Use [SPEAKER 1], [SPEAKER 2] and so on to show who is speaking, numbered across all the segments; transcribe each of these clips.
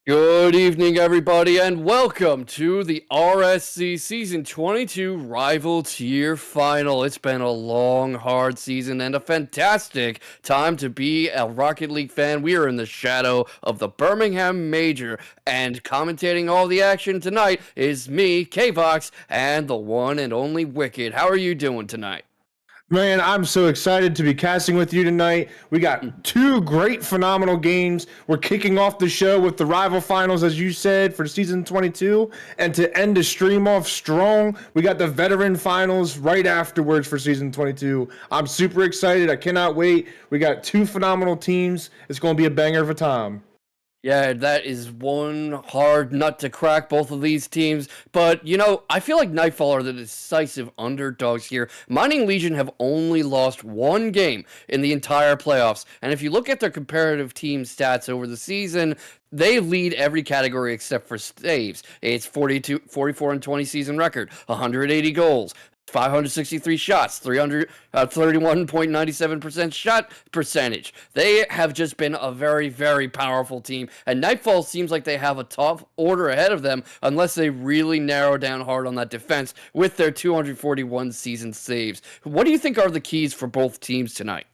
[SPEAKER 1] Good evening, everybody, and welcome to the RSC Season 22 Rival Tier Final. It's been a long, hard season and a fantastic time to be a Rocket League fan. We are in the shadow of the Birmingham Major, and commentating all the action tonight is me, K-Vox, and the one and only Wicked. How are you doing tonight?
[SPEAKER 2] Man, I'm so excited to be casting with you tonight. We got two great, phenomenal games. We're kicking off the show with the rival finals, as you said, for season 22. And to end the stream off strong, we got the veteran finals right afterwards for season 22. I'm super excited. I cannot wait. We got two phenomenal teams. It's going to be a banger of a time.
[SPEAKER 1] Yeah, that is one hard nut to crack, both of these teams. But, I feel like Nightfall are the decisive underdogs here. Mining Legion have only lost one game in the entire playoffs. And if you look at their comparative team stats over the season, they lead every category except for saves. It's 44 and 20 season record, 180 goals, 563 shots, 31.97% shot percentage. They have just been a very, very powerful team, and Nightfall seems like they have a tough order ahead of them unless they really narrow down hard on that defense with their 241 season saves. What do you think are the keys for both teams tonight?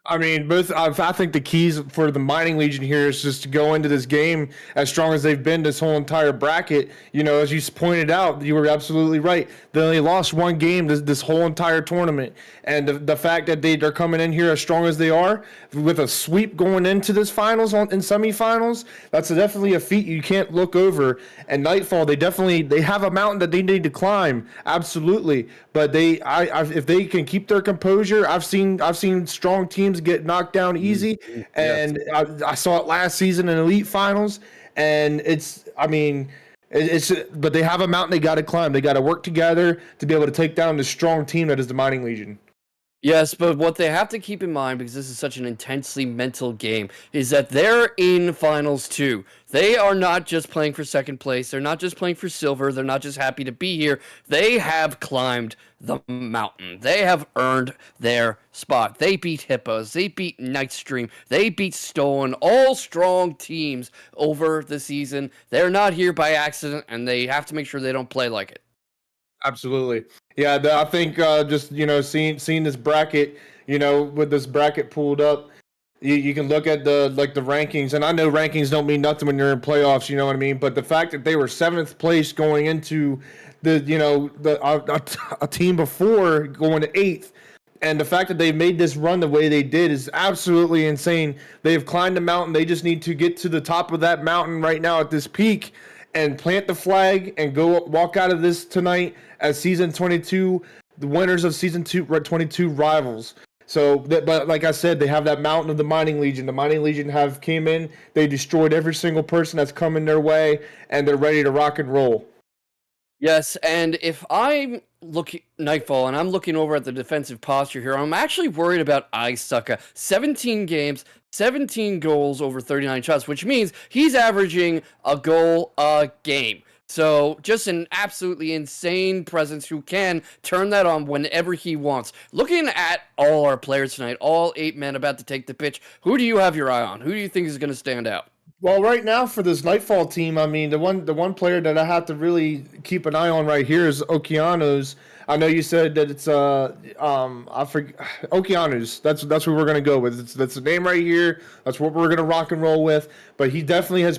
[SPEAKER 2] I mean, I think the keys for the Mining Legion here is just to go into this game as strong as they've been this whole entire bracket. You know, as you pointed out, you were absolutely right. They only lost one game this whole entire tournament. And the fact that they're coming in here as strong as they are, with a sweep going into this finals in semifinals, that's definitely a feat you can't look over. And Nightfall, they have a mountain that they need to climb, absolutely. But if they can keep their composure, I've seen strong teams get knocked down easy, and I saw it last season in Elite Finals, and but they have a mountain they got to climb. They got to work together to be able to take down this strong team that is the Mining Legion.
[SPEAKER 1] Yes, but what they have to keep in mind, because this is such an intensely mental game, is that they're in finals too. They are not just playing for second place. They're not just playing for silver. They're not just happy to be here. They have climbed the mountain. They have earned their spot. They beat Hippos. They beat Nightstream. They beat Stolen. All strong teams over the season. They're not here by accident, and they have to make sure they don't play like it.
[SPEAKER 2] Absolutely. Yeah, I think seeing this bracket, with this bracket pulled up, you can look at the rankings, and I know rankings don't mean nothing when you're in playoffs, you know what I mean? But the fact that they were 7th place going into a team before going to 8th, and the fact that they made this run the way they did is absolutely insane. They have climbed the mountain. They just need to get to the top of that mountain right now at this peak and plant the flag and walk out of this tonight as season 22, the winners of season 22 rivals. So, but like I said, they have that mountain of the Mining Legion. The Mining Legion came in, they destroyed every single person that's coming their way, and they're ready to rock and roll.
[SPEAKER 1] Yes, and if I'm looking Nightfall and I'm looking over at the defensive posture here, I'm actually worried about EyeSucka. 17 games, 17 goals over 39 shots, which means he's averaging a goal a game. So just an absolutely insane presence who can turn that on whenever he wants. Looking at all our players tonight, all 8 men about to take the pitch, who do you have your eye on? Who do you think is going to stand out?
[SPEAKER 2] Well, right now for this Nightfall team, I mean, the one player that I have to really keep an eye on right here is Okeanoz. I know you said that it's I forget Okeanoz. That's what we're gonna go with. That's the name right here. That's what we're gonna rock and roll with. But he definitely has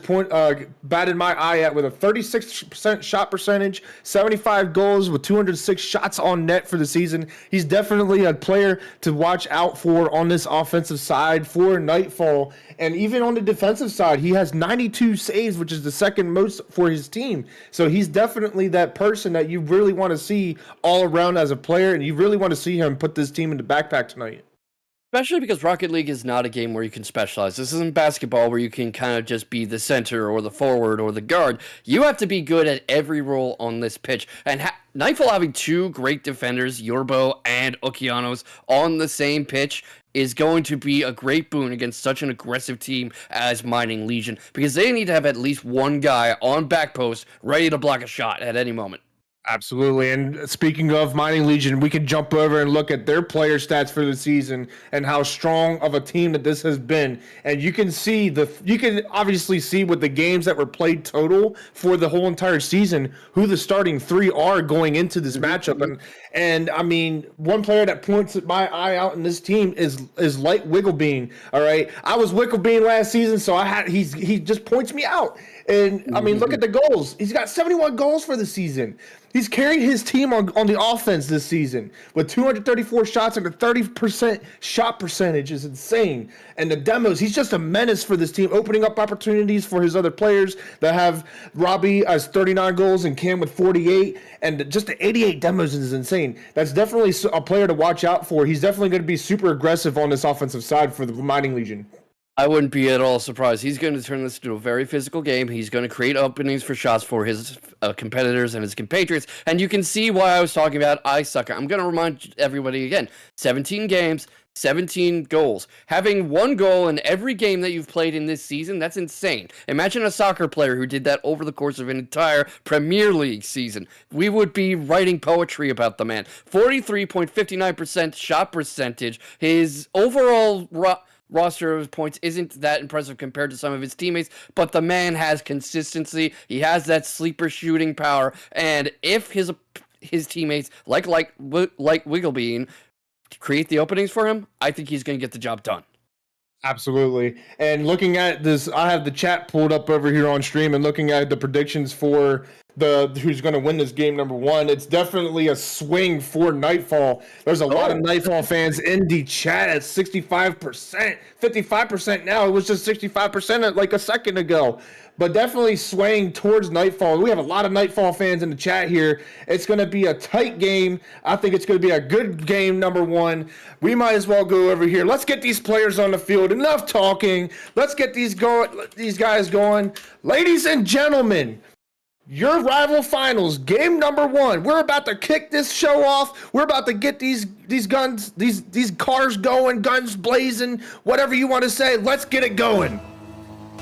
[SPEAKER 2] batted my eye at with a 36% shot percentage, 75 goals with 206 shots on net for the season. He's definitely a player to watch out for on this offensive side for Nightfall, and even on the defensive side, he has 92 saves, which is the second most for his team. So he's definitely that person that you really want to see all around as a player, and you really want to see him put this team in the backpack tonight.
[SPEAKER 1] Especially because Rocket League is not a game where you can specialize. This isn't basketball where you can kind of just be the center or the forward or the guard. You have to be good at every role on this pitch. And Nightfall having 2 great defenders, Yurrbo and Okeanoz, on the same pitch is going to be a great boon against such an aggressive team as Mining Legion, because they need to have at least one guy on back post ready to block a shot at any moment.
[SPEAKER 2] Absolutely. And speaking of Mining Legion, we can jump over and look at their player stats for the season and how strong of a team that this has been. And you can obviously see with the games that were played total for the whole entire season, who the starting three are going into this matchup. And I mean, one player that points my eye out in this team is Light Wigglebean. All right. I was Wigglebean last season, so he just points me out. And I mean, look at the goals. He's got 71 goals for the season. He's carried his team on the offense this season with 234 shots and a 30% shot percentage is insane. And the demos, he's just a menace for this team, opening up opportunities for his other players that have Robbie as 39 goals and Cam with 48. And just the 88 demos is insane. That's definitely a player to watch out for. He's definitely going to be super aggressive on this offensive side for the Mining Legion.
[SPEAKER 1] I wouldn't be at all surprised. He's going to turn this into a very physical game. He's going to create openings for shots for his competitors and his compatriots. And you can see why I was talking about EyeSucka. I'm going to remind everybody again, 17 games, 17 goals. Having one goal in every game that you've played in this season, that's insane. Imagine a soccer player who did that over the course of an entire Premier League season. We would be writing poetry about the man. 43.59% shot percentage. His overall roster of points isn't that impressive compared to some of his teammates, but the man has consistency. He has that sleeper shooting power, and if his teammates like Wigglebean create the openings for him, I think he's going to get the job done.
[SPEAKER 2] Absolutely. And looking at this, I have the chat pulled up over here on stream and looking at the predictions for who's going to win this game number one. It's definitely a swing for Nightfall. There's a lot of Nightfall fans in the chat at 65%, 55% now. It was just 65% like a second ago. But definitely swaying towards Nightfall. We have a lot of Nightfall fans in the chat here. It's going to be a tight game. I think it's going to be a good game, number one. We might as well go over here. Let's get these players on the field. Enough talking. Let's get these guys going. Ladies and gentlemen, your rival finals, game number one. We're about to kick this show off. We're about to get these guns, these cars going, guns blazing, whatever you want to say. Let's get it going.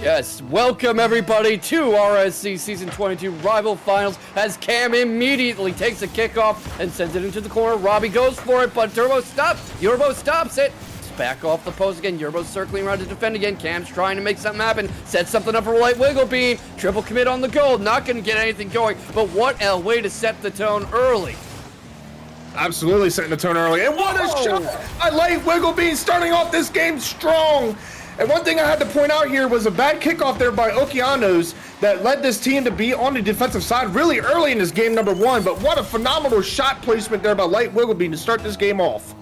[SPEAKER 1] Yes, welcome everybody to RSC Season 22 Rival Finals as Cam immediately takes a kickoff and sends it into the corner. Robbie goes for it, but Yurrbo stops it. Back off the post again. Yurrbo's circling around to defend again. Cam's trying to make something happen. Set something up for Light Wigglebean. Triple commit on the goal. Not going to get anything going, but what a way to set the tone early.
[SPEAKER 2] Absolutely setting the tone early. And what a shot by Light Wigglebean starting off this game strong. And one thing I had to point out here was a bad kickoff there by Okeanoz that led this team to be on the defensive side really early in this game number one. But what a phenomenal shot placement there by Light Wigglebean to start this game off.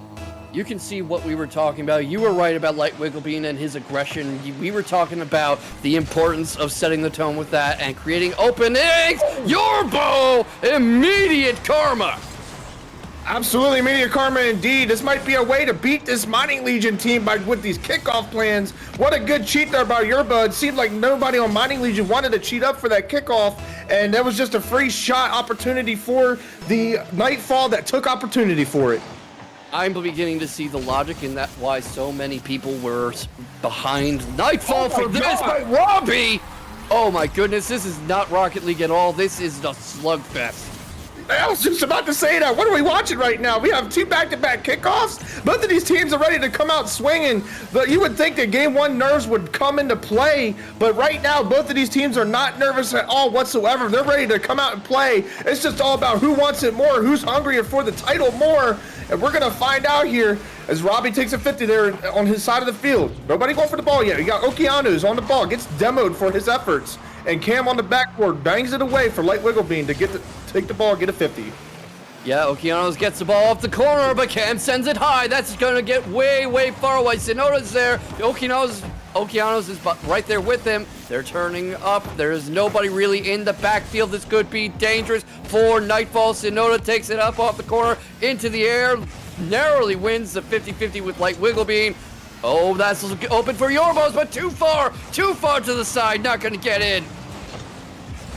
[SPEAKER 1] You can see what we were talking about. You were right about Light Wigglebean and his aggression. We were talking about the importance of setting the tone with that and creating openings. Yurrbo! Immediate karma!
[SPEAKER 2] Absolutely, immediate karma indeed. This might be a way to beat this Mining Legion team with these kickoff plans. What a good cheat there by Yurrbo. It seemed like nobody on Mining Legion wanted to cheat up for that kickoff, and that was just a free shot opportunity for the Nightfall that took opportunity for it.
[SPEAKER 1] I'm beginning to see the logic in that why so many people were behind Nightfall for this, but Robbie! Oh my goodness, this is not Rocket League at all. This is the slugfest.
[SPEAKER 2] I was just about to say that. What are we watching right now? We have two back-to-back kickoffs. Both of these teams are ready to come out swinging. But you would think that game one nerves would come into play, but right now both of these teams are not nervous at all whatsoever. They're ready to come out and play. It's just all about who wants it more, who's hungrier for the title more. And we're going to find out here as Robbie takes a 50 there on his side of the field. Nobody going for the ball yet. You got Okeanoz on the ball, gets demoed for his efforts. And Cam on the backboard bangs it away for Light Wigglebean to take the ball, get a 50.
[SPEAKER 1] Yeah, Okeanoz gets the ball off the corner, but Cam sends it high. That's going to get way, way far away. Sonoda's there. Okeanoz is right there with him. They're turning up. There's nobody really in the backfield. This could be dangerous for Nightfall. Sonoda takes it up off the corner into the air. Narrowly wins the 50-50 with Light Wigglebean. Oh, that's open for Yurrbo, but too far to the side. Not going to get in.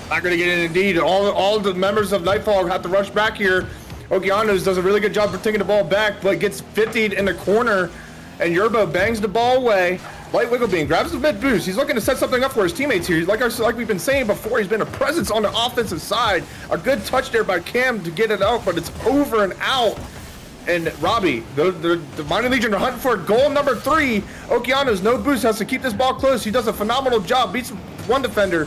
[SPEAKER 2] Not going to get in indeed. All the members of Nightfall have to rush back here. Okeanoz does a really good job for taking the ball back, but gets 50'd in the corner, and Yurrbo bangs the ball away. Light Wiggle Bean grabs the mid boost. He's looking to set something up for his teammates here. Like we've been saying before, he's been a presence on the offensive side. A good touch there by Cam to get it out, but it's over and out. And Robbie, the Mining Legion are hunting for goal number 3. Okeanoz, no boost, has to keep this ball close. He does a phenomenal job, beats one defender,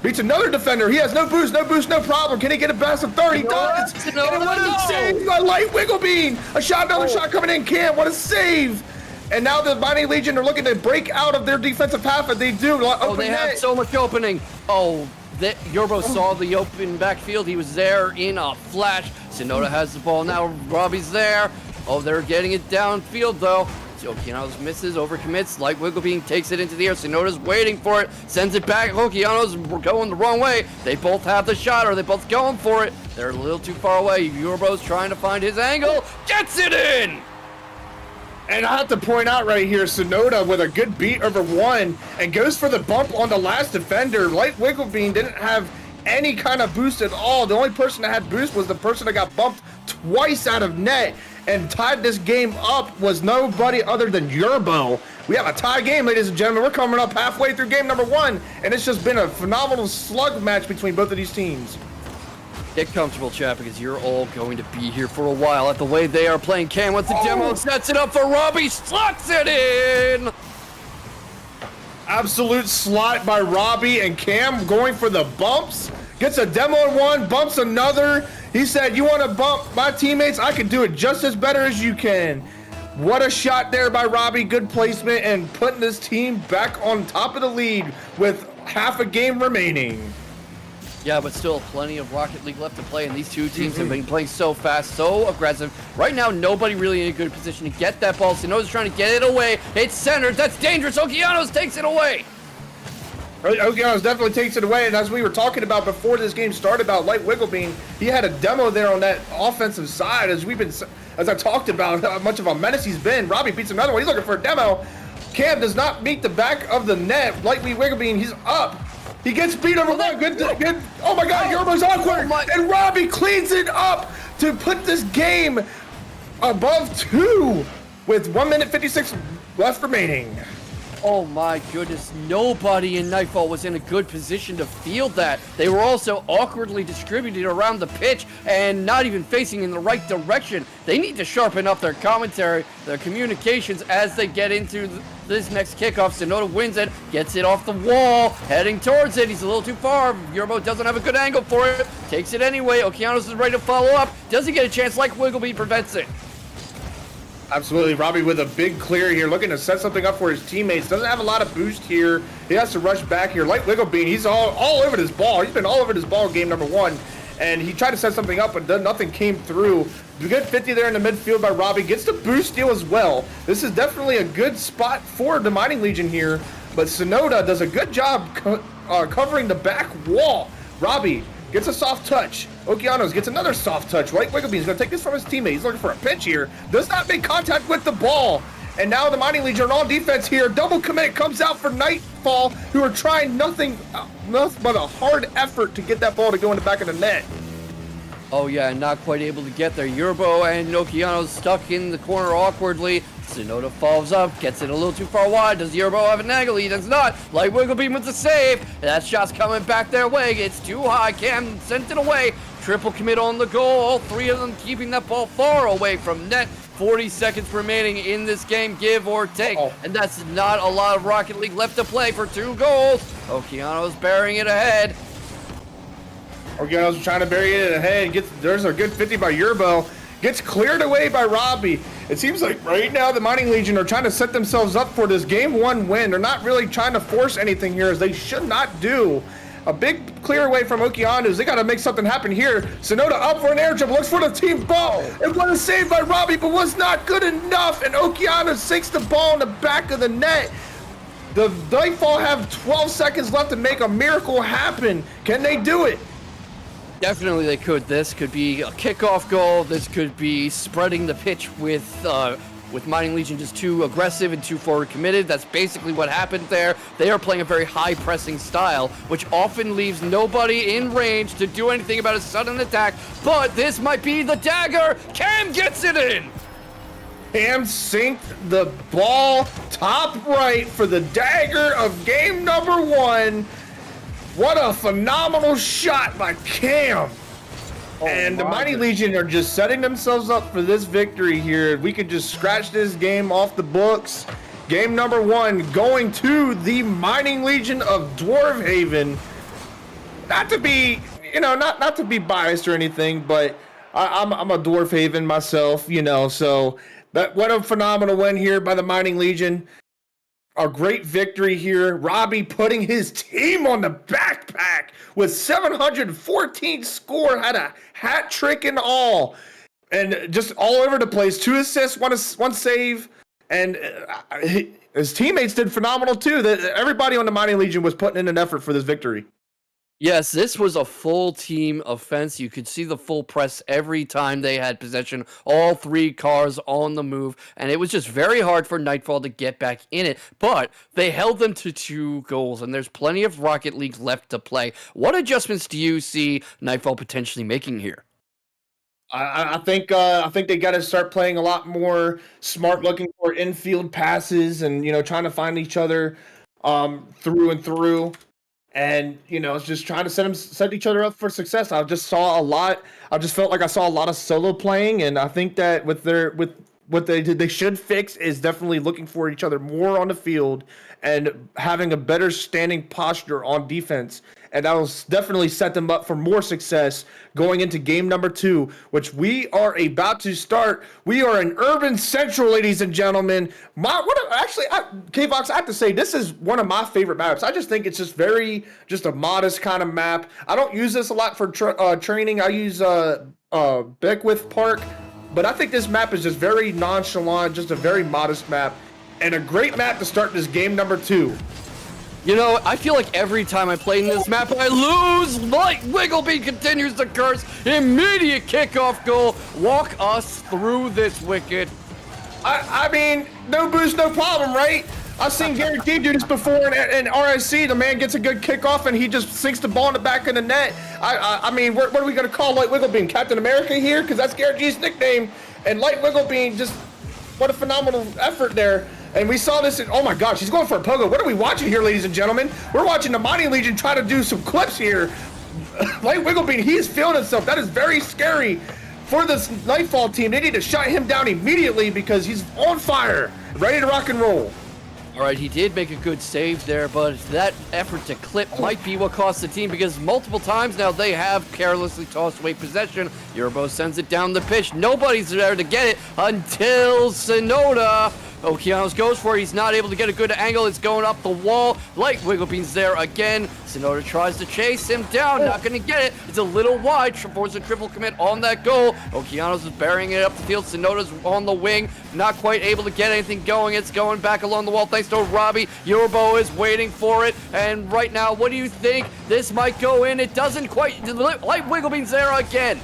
[SPEAKER 2] beats another defender. He has no boost, no problem. Can he get it past the 30? He does! And what a save by Light Wiggle Bean! Another shot coming in, Cam, what a save! And now the Mining Legion are looking to break out of their defensive half, and they do.
[SPEAKER 1] They have so much opening. Yurrbo saw the open backfield. He was there in a flash. Sonoda has the ball now. Robbie's there. They're getting it downfield, though. Okeanoz misses, overcommits. Light Wiggle Bean takes it into the air. Sonoda's waiting for it, sends it back. Okeanoz going the wrong way. They both have the shot, or they both going for it. They're a little too far away. Yurrbo's trying to find his angle. Gets it in!
[SPEAKER 2] And I have to point out right here, Sonoda with a good beat over one and goes for the bump on the last defender. Light Wigglebean didn't have any kind of boost at all. The only person that had boost was the person that got bumped twice out of net and tied this game up was nobody other than Yurrbo. We have a tie game, ladies and gentlemen. We're coming up halfway through game number 1, and it's just been a phenomenal slug match between both of these teams.
[SPEAKER 1] Get comfortable, chat, because you're all going to be here for a while. At the way they are playing, Cam with the demo, sets it up for Robbie, slots it in!
[SPEAKER 2] Absolute slot by Robbie, and Cam going for the bumps. Gets a demo in one, bumps another. He said, you want to bump my teammates? I can do it just as better as you can. What a shot there by Robbie. Good placement and putting this team back on top of the lead with half a game remaining.
[SPEAKER 1] Yeah, but still plenty of Rocket League left to play, and these two teams have been playing so fast, so aggressive. Right now, nobody really in a good position to get that ball. Sonoda's trying to get it away. It's centered. That's dangerous. Okeanoz takes it away.
[SPEAKER 2] Okeanoz definitely takes it away, and as we were talking about before this game started about Light Wigglebean, he had a demo there on that offensive side. As I talked about how much of a menace he's been. Robbie beats another one. He's looking for a demo. Cam does not meet the back of the net. Light Wigglebean, he's up. He gets beat over one. Good. Oh my God, Yurrbo's awkward. And Robbie cleans it up to put this game above 2 with 1 minute 56 left remaining.
[SPEAKER 1] Oh my goodness, nobody in Nightfall was in a good position to field that. They were also awkwardly distributed around the pitch and not even facing in the right direction. They need to sharpen up their commentary, their communications as they get into this next kickoff. Sonoda wins it, gets it off the wall, heading towards it. He's a little too far. Yurrbo doesn't have a good angle for it. Takes it anyway. Okeanoz is ready to follow up. Doesn't get a chance like Wigglebean prevents it.
[SPEAKER 2] Absolutely, Robbie with a big clear here, looking to set something up for his teammates. Doesn't have a lot of boost here. He has to rush back here. Light Wigglebean, he's all over this ball. He's been all over this ball game number 1. And he tried to set something up, but nothing came through. Good 50 there in the midfield by Robbie. Gets the boost steal as well. This is definitely a good spot for the Mining Legion here. But Sonoda does a good job covering the back wall. Robbie gets a soft touch. Okeanoz gets another soft touch. Light Wigglebean's going to take this from his teammate. He's looking for a pinch here. Does not make contact with the ball. And now the Mining Legion are on defense here. Double commit comes out for Nightfall, who are trying nothing but a hard effort to get that ball to go in the back of the net.
[SPEAKER 1] Oh yeah, not quite able to get there. Yurrbo and Okeanoz stuck in the corner awkwardly. Sonoda follows up, gets it a little too far wide. Does Yurrbo have an angle? He does not. Light Wigglebean with the save. That shot's coming back their way. It's too high. Cam sent it away. Triple commit on the goal. All 3 of them keeping that ball far away from net. 40 seconds remaining in this game, give or take. And that's not a lot of Rocket League left to play for 2 goals. Okeanoz burying it ahead.
[SPEAKER 2] Okeanoz trying to bury it ahead. There's a good 50 by Yurrbo. Gets cleared away by Robbie. It seems like right now the Mining Legion are trying to set themselves up for this game 1 win. They're not really trying to force anything here, as they should not do. A big clear away from Okeanoz. They got to make something happen here. Sonoda up for an air jump, looks for the team ball. And what a save by Robbie, but was not good enough. And Okeanoz sinks the ball in the back of the net. The Nightfall have 12 seconds left to make a miracle happen. Can they do it?
[SPEAKER 1] Definitely they could. This could be a kickoff goal. This could be spreading the pitch with Mining Legion just too aggressive and too forward committed. That's basically what happened there. They are playing a very high pressing style, which often leaves nobody in range to do anything about a sudden attack. But this might be the dagger. Cam gets it in.
[SPEAKER 2] Cam synced the ball top right for the dagger of game number 1. What a phenomenal shot by Cam. And the Mighty Legion are just setting themselves up for this victory here. We could just scratch this game off the books. Game number 1 going to the Mighty Legion of Dwarf Haven. Not to be, not to be biased or anything, but I'm a Dwarf Haven myself, so what a phenomenal win here by the Mighty Legion. A great victory here. Robbie putting his team on the backpack with 714 score, had a hat trick and all, and just all over the place. 2 assists, one save, and his teammates did phenomenal too. Everybody on the Mighty Legion was putting in an effort for this victory.
[SPEAKER 1] Yes, this was a full team offense. You could see the full press every time they had possession, all 3 cars on the move, and it was just very hard for Nightfall to get back in it, but they held them to 2 goals, and there's plenty of Rocket League left to play. What adjustments do you see Nightfall potentially making here?
[SPEAKER 2] I think they got to start playing a lot more smart, looking for infield passes, and trying to find each other through and through. And it's just trying to set each other up for success. I just felt like I saw a lot of solo playing, and I think that with what they did, they should fix is definitely looking for each other more on the field and having a better standing posture on defense. And that will definitely set them up for more success going into game number 2, which we are about to start. We are in Urban Central, ladies and gentlemen. K-Vox, I have to say, this is one of my favorite maps. I just think it's just a modest kind of map. I don't use this a lot for training. I use Beckwith Park, but I think this map is just very nonchalant, just a very modest map, and a great map to start this game number 2.
[SPEAKER 1] I feel like every time I play in this map, I lose. Light Wigglebean continues to curse. Immediate kickoff goal. Walk us through this, Wicked.
[SPEAKER 2] I mean, no boost, no problem, right? I've seen Gary G do this before in RSC. The man gets a good kickoff and he just sinks the ball in the back of the net. I mean, what are we going to call Light Wigglebean? Captain America here? Because that's Gary G's nickname. And Light Wigglebean, just what a phenomenal effort there. And we saw this oh my gosh, he's going for a pogo. What are we watching here, ladies and gentlemen? We're watching the Mighty Legion try to do some clips here. Light Wigglebean, he is feeling himself. That is very scary for this Nightfall team. They need to shut him down immediately because he's on fire, ready to rock and roll.
[SPEAKER 1] All right, he did make a good save there, but that effort to clip might be what cost the team because multiple times now they have carelessly tossed away possession. Yurrbo sends it down the pitch. Nobody's there to get it until Sonoda. Okeanoz goes for it. He's not able to get a good angle. It's going up the wall. Light Wigglebean's there again. Sonoda tries to chase him down. Not going to get it. It's a little wide. Forces a triple commit on that goal. Okeanoz is burying it up the field. Sonoda's on the wing. Not quite able to get anything going. It's going back along the wall thanks to Robbie. Yurrbo is waiting for it. And right now, what do you think? This might go in. It doesn't quite. Light Wigglebean's there again.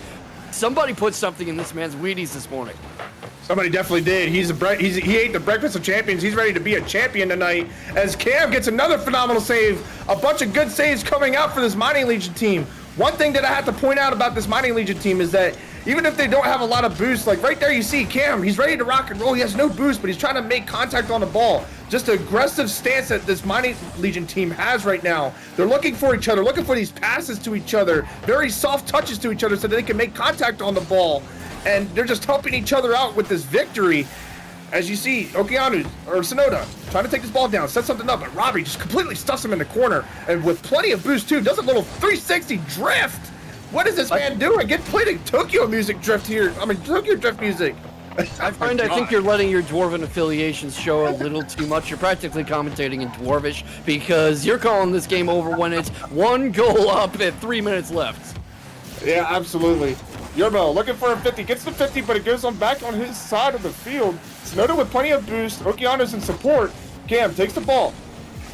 [SPEAKER 1] Somebody put something in this man's Wheaties this morning.
[SPEAKER 2] Somebody definitely did. He ate the breakfast of champions. He's ready to be a champion tonight. As Cam gets another phenomenal save. A bunch of good saves coming out for this Mighty Legion team. One thing that I have to point out about this Mighty Legion team is that even if they don't have a lot of boost, like right there you see Cam, he's ready to rock and roll. He has no boost, but he's trying to make contact on the ball. Just an aggressive stance that this Mighty Legion team has right now. They're looking for each other, looking for these passes to each other, very soft touches to each other so that they can make contact on the ball. And they're just helping each other out with this victory. As you see, Okeanoz, or Sonoda, trying to take this ball down, set something up, but Robbie just completely stuffs him in the corner. And with plenty of boost, too, does a little 360 drift. What is this man doing? Get playing Tokyo music drift here. Tokyo drift music.
[SPEAKER 1] My friend, I think you're letting your Dwarven affiliations show a little too much. You're practically commentating in Dwarvish because you're calling this game over when it's 1 goal up at 3 minutes left.
[SPEAKER 2] Yeah, absolutely. Yurrbo looking for a 50, gets the 50, but it goes on back on his side of the field. Sonoda with plenty of boost. Okeanoz in support. Cam takes the ball,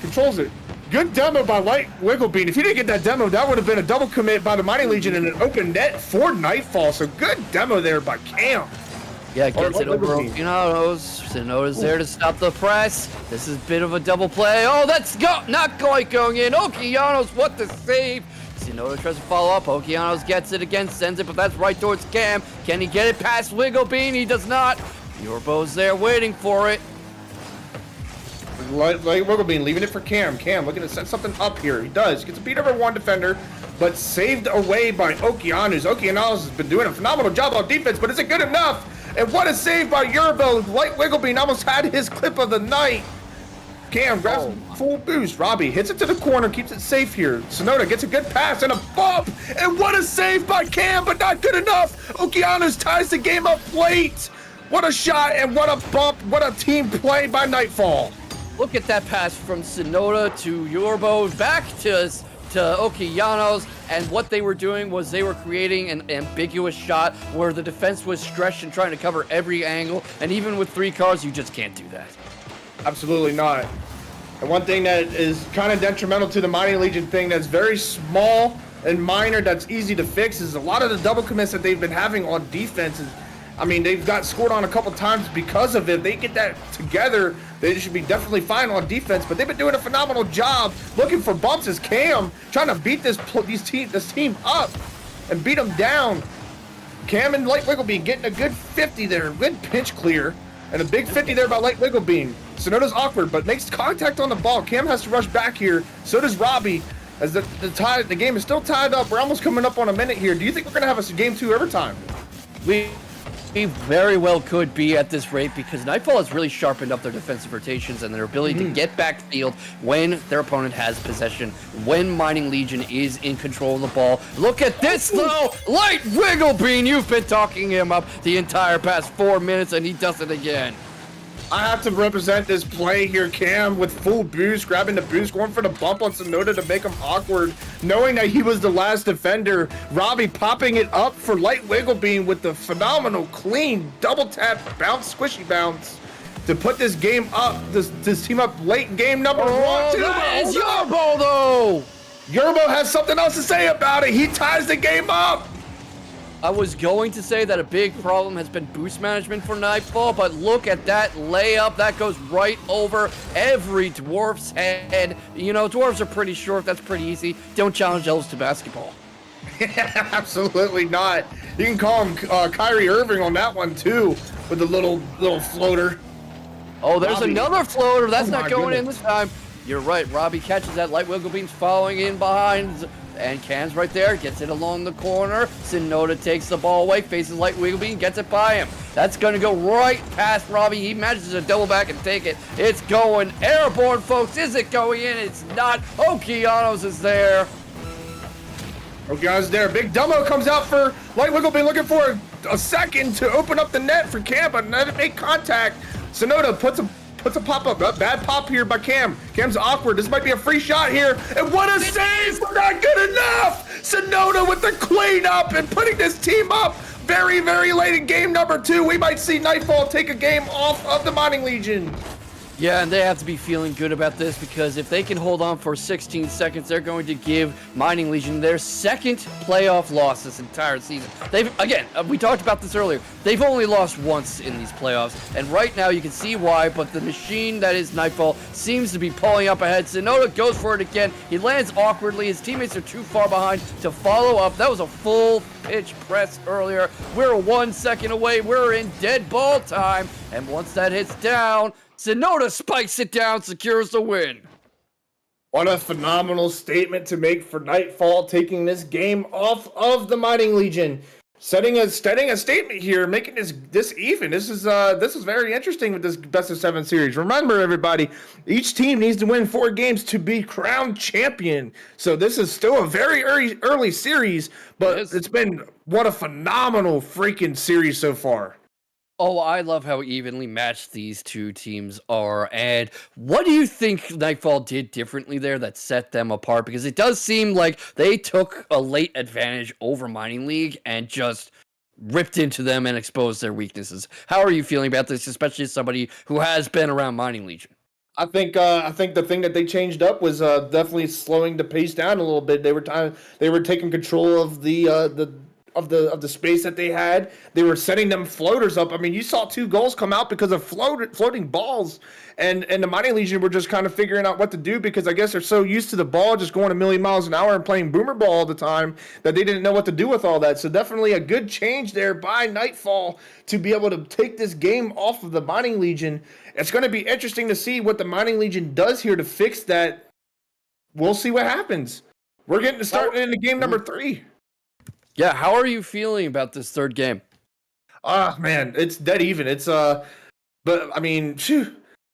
[SPEAKER 2] controls it. Good demo by Light Wigglebean. If he didn't get that demo, that would have been a double commit by the Mighty Legion and an open net for Nightfall. So good demo there by Cam.
[SPEAKER 1] Yeah, gets it over Okeanoz. Sonoda's there to stop the press. This is a bit of a double play. Oh, that's not quite going in. Okeanoz, what the save. Sonoda tries to follow up. Okeanoz gets it again, sends it, but that's right towards Cam. Can he get it past Wigglebean? He does not. Yurrbo's there waiting for it.
[SPEAKER 2] Like Wigglebean leaving it for Cam. Cam looking to set something up here. He does. Gets a beat over one defender, but saved away by Okeanoz. Okeanoz has been doing a phenomenal job on defense, but is it good enough? And what a save by Yurrbo. Light Wigglebean almost had his clip of the night. Cam grabs full boost. Robbie hits it to the corner, keeps it safe here. Sonoda gets a good pass and a bump. And what a save by Cam, but not good enough. Okeanoz ties the game up late. What a shot and what a bump. What a team play by Nightfall.
[SPEAKER 1] Look at that pass from Sonoda to Yurrbo, back to Okeanoz, and what they were doing was they were creating an ambiguous shot where the defense was stretched and trying to cover every angle, and even with 3 cars, you just can't do that.
[SPEAKER 2] Absolutely not. And one thing that is kind of detrimental to the Mining Legion thing that's very small and minor that's easy to fix is a lot of the double commits that they've been having on defense. I mean, they've got scored on a couple times because of it. They get that together, they should be definitely fine on defense, but they've been doing a phenomenal job looking for bumps as Cam trying to beat this team up and beat them down. Cam and Light Wigglebean getting a good 50 there, good pinch clear, and a big 50 there by Light Wigglebean. Sonoda's awkward, but makes contact on the ball. Cam has to rush back here. So does Robbie. As the game is still tied up. We're almost coming up on a minute here. Do you think we're going to have a game 2 overtime?
[SPEAKER 1] We very well could be at this rate because Nightfall has really sharpened up their defensive rotations and their ability to get backfield when their opponent has possession, when Mining Legion is in control of the ball. Look at this though! Light Wigglebean, you've been talking him up the entire past 4 minutes and he does it again.
[SPEAKER 2] I have to represent this play here, Cam, with full boost, grabbing the boost, going for the bump on Sonoda to make him awkward, knowing that he was the last defender. Robbie popping it up for Light Wigglebean with the phenomenal, clean, double tap, bounce, squishy bounce to put this game up, this team up late in game number 1.
[SPEAKER 1] That is Yurrbo, though!
[SPEAKER 2] Yurrbo has something else to say about it. He ties the game up.
[SPEAKER 1] I was going to say that a big problem has been boost management for Nightfall, but look at that layup. That goes right over every Dwarf's head. You know, Dwarves are pretty short. That's pretty easy. Don't challenge elves to basketball.
[SPEAKER 2] Absolutely not. You can call him Kyrie Irving on that one, too, with the little floater.
[SPEAKER 1] Oh, there's
[SPEAKER 2] Robbie.
[SPEAKER 1] Another floater. That's not going in
[SPEAKER 2] goodness.
[SPEAKER 1] this time. You're right. Robbie catches that. Light Wigglebean's following in behind. And Cam's right there, gets it along the corner. Sonoda takes the ball away, faces Light Wigglebean, gets it by him. That's going to go right past Robbie. He manages to double back and take it. It's going airborne, folks. Is it going in? It's not. Okeanoz is there.
[SPEAKER 2] Okeanoz is there. Big Dumbo comes out for Light Wigglebean, looking for a second to open up the net for Cam, but not make contact. Sonoda puts a pop-up. Bad pop here by Cam. Cam's awkward. This might be a free shot here. And what a save! Not good enough! Sonoda with the cleanup and putting this team up very, very late in game number 2. We might see Nightfall take a game off of the Mining Legion.
[SPEAKER 1] Yeah, and they have to be feeling good about this because if they can hold on for 16 seconds, they're going to give Mining Legion their second playoff loss this entire season. We talked about this earlier. They've only lost once in these playoffs, and right now you can see why, but the machine that is Nightfall seems to be pulling up ahead. Sonoda goes for it again. He lands awkwardly. His teammates are too far behind to follow up. That was a full pitch press earlier. We're 1 second away. We're in dead ball time, and once that hits down, Sonoda spikes it down, secures the win.
[SPEAKER 2] What a phenomenal statement to make for Nightfall, taking this game off of the Mining Legion. Setting a statement here, making this even. This is very interesting with this best of 7 series. Remember, everybody, each team needs to win 4 games to be crowned champion. So this is still a very early series, but it's been what a phenomenal freaking series so far.
[SPEAKER 1] Oh, I love how evenly matched these two teams are. And what do you think Nightfall did differently there that set them apart? Because it does seem like they took a late advantage over Mining League and just ripped into them and exposed their weaknesses. How are you feeling about this, especially as somebody who has been around Mining Legion?
[SPEAKER 2] I think the thing that they changed up was definitely slowing the pace down a little bit. They were taking control of the of the space that they had. They were setting them floaters up. I mean, you saw 2 goals come out because of floating balls, and the Mighty Legion were just kind of figuring out what to do because I guess they're so used to the ball just going a million miles an hour and playing boomer ball all the time that they didn't know what to do with all that. So definitely a good change there by Nightfall to be able to take this game off of the Mighty Legion. It's going to be interesting to see what the Mighty Legion does here to fix that. We'll see what happens. We're getting to start into game number 3.
[SPEAKER 1] Yeah, how are you feeling about this third game?
[SPEAKER 2] Man, it's dead even. It's but I mean,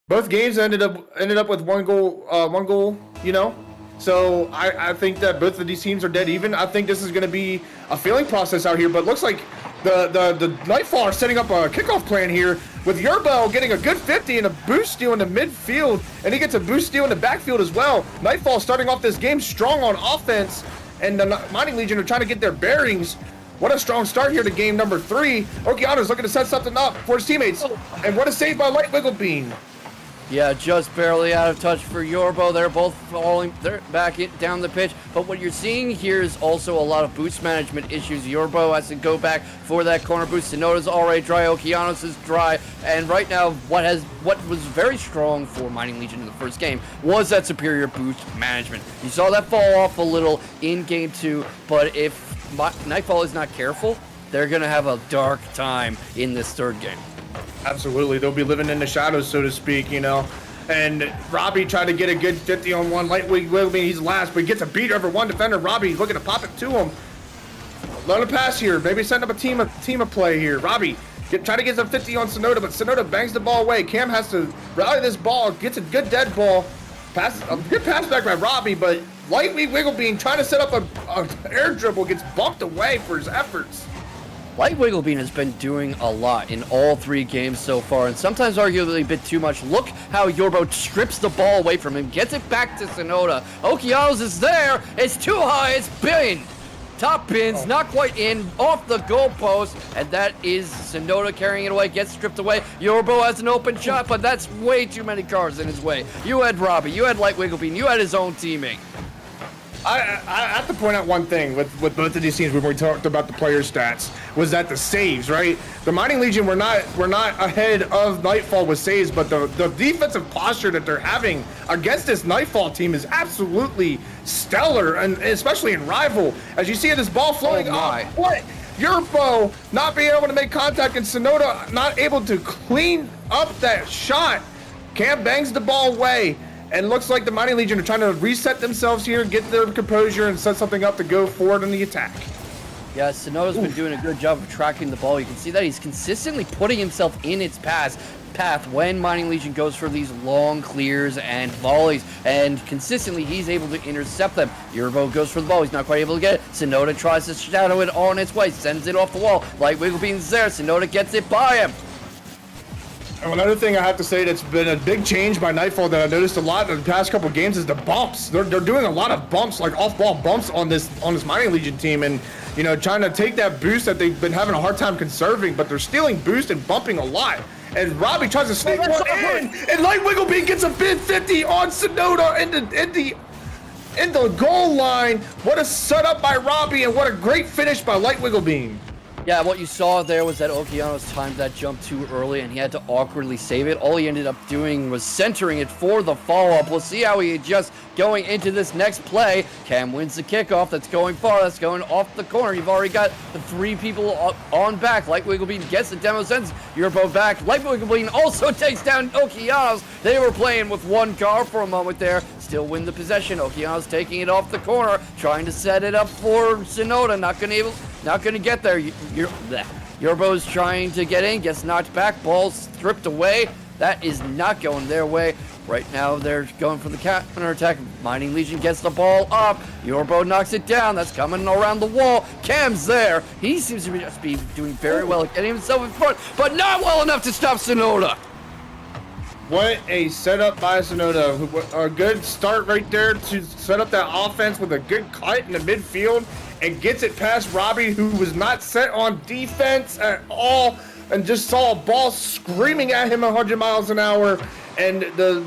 [SPEAKER 2] both games ended up with one goal, you know. So I think that both of these teams are dead even. I think this is going to be a feeling process out here, but it looks like the Nightfall are setting up a kickoff plan here with Yurrbo getting a good 50 and a boost steal in the midfield, and he gets a boost steal in the backfield as well. Nightfall starting off this game strong on offense, and the Mighty Legion are trying to get their bearings. What a strong start here to game number 3. Okeanoz looking to set something up for his teammates, and what a save by Light Wigglebean.
[SPEAKER 1] Yeah, just barely out of touch for Yurrbo. They're both falling. They're back down the pitch. But what you're seeing here is also a lot of boost management issues. Yurrbo has to go back for that corner boost. Sonoda's already dry. Okeanoz is dry. And right now, what was very strong for Mighty Legion in the first game was that superior boost management. You saw that fall off a little in game 2. But if Nightfall is not careful, they're going to have a dark time in this third game.
[SPEAKER 2] Absolutely. They'll be living in the shadows, so to speak, you know. And Robbie tried to get a good 50 on one. Light Wigglebean, he's last, but he gets a beat over one defender. Robbie looking to pop it to him. Let him pass here. Maybe send up a team of play here. Robbie try to get some 50 on Sonoda, but Sonoda bangs the ball away. Cam has to rally this ball, gets a good dead ball. A good pass back by Robbie, but Light Wigglebean trying to set up a air dribble gets bumped away for his efforts.
[SPEAKER 1] Light Wigglebean has been doing a lot in all 3 games so far, and sometimes arguably a bit too much. Look how Yurrbo strips the ball away from him, gets it back to Sonoda. Okeanoz is there. It's too high. It's binned. Top bins, not quite in, off the goalpost, and that is Sonoda carrying it away, gets stripped away. Yurrbo has an open shot, but that's way too many cars in his way. You had Robbie, you had Light Wigglebean, you had his own teammate.
[SPEAKER 2] I have to point out one thing with both of these teams when we talked about the player stats was that the saves, right? The Mighty Legion were not ahead of Nightfall with saves, but the defensive posture that they're having against this Nightfall team is absolutely stellar, and especially in rival. As you see this ball floating off, what? Yurrbo not being able to make contact, and Sonoda not able to clean up that shot. Cam bangs the ball away. And looks like the Mighty Legion are trying to reset themselves here, get their composure, and set something up to go forward in the attack.
[SPEAKER 1] Yeah, Sonoda's been doing a good job of tracking the ball. You can see that he's consistently putting himself in its path when Mighty Legion goes for these long clears and volleys, and consistently he's able to intercept them. Yurrbo goes for the ball. He's not quite able to get it. Sonoda tries to shadow it on its way, sends it off the wall. Light Wigglebean's there. Sonoda gets it by him.
[SPEAKER 2] Another thing I have to say that's been a big change by Nightfall that I noticed a lot in the past couple of games is the bumps. They're doing a lot of bumps, like off-ball bumps on this Mighty Legion team, and you know, trying to take that boost that they've been having a hard time conserving, but they're stealing boost and bumping a lot. And Robbie tries to sneak one in, and Light Wigglebean gets a bid 50 on Sonoda in the goal line. What a setup by Robbie, and what a great finish by Light Wigglebean.
[SPEAKER 1] Yeah, what you saw there was that Okeanoz timed that jump too early, and he had to awkwardly save it. All he ended up doing was centering it for the follow-up. We'll see how he adjusts going into this next play. Cam wins the kickoff. That's going far. That's going off the corner. You've already got the 3 people on back. Light Wigglebean gets the demo, sends Yurrbo back. Light Wigglebean also takes down Okeanoz. They were playing with 1 car for a moment there. Still win the possession. Okeanoz taking it off the corner, trying to set it up for Sonoda. Not going to get there. Yurrbo's trying to get in, gets knocked back, ball stripped away. That is not going their way. Right now, they're going for the counter attack. Mighty Legion gets the ball up. Yurrbo knocks it down. That's coming around the wall. Cam's there. He seems to just be doing very well at getting himself in front, but not well enough to stop Sonoda.
[SPEAKER 2] What a setup by Sonoda. A good start right there to set up that offense with a good cut in the midfield, and gets it past Robbie, who was not set on defense at all, and just saw a ball screaming at him 100 miles an hour. And the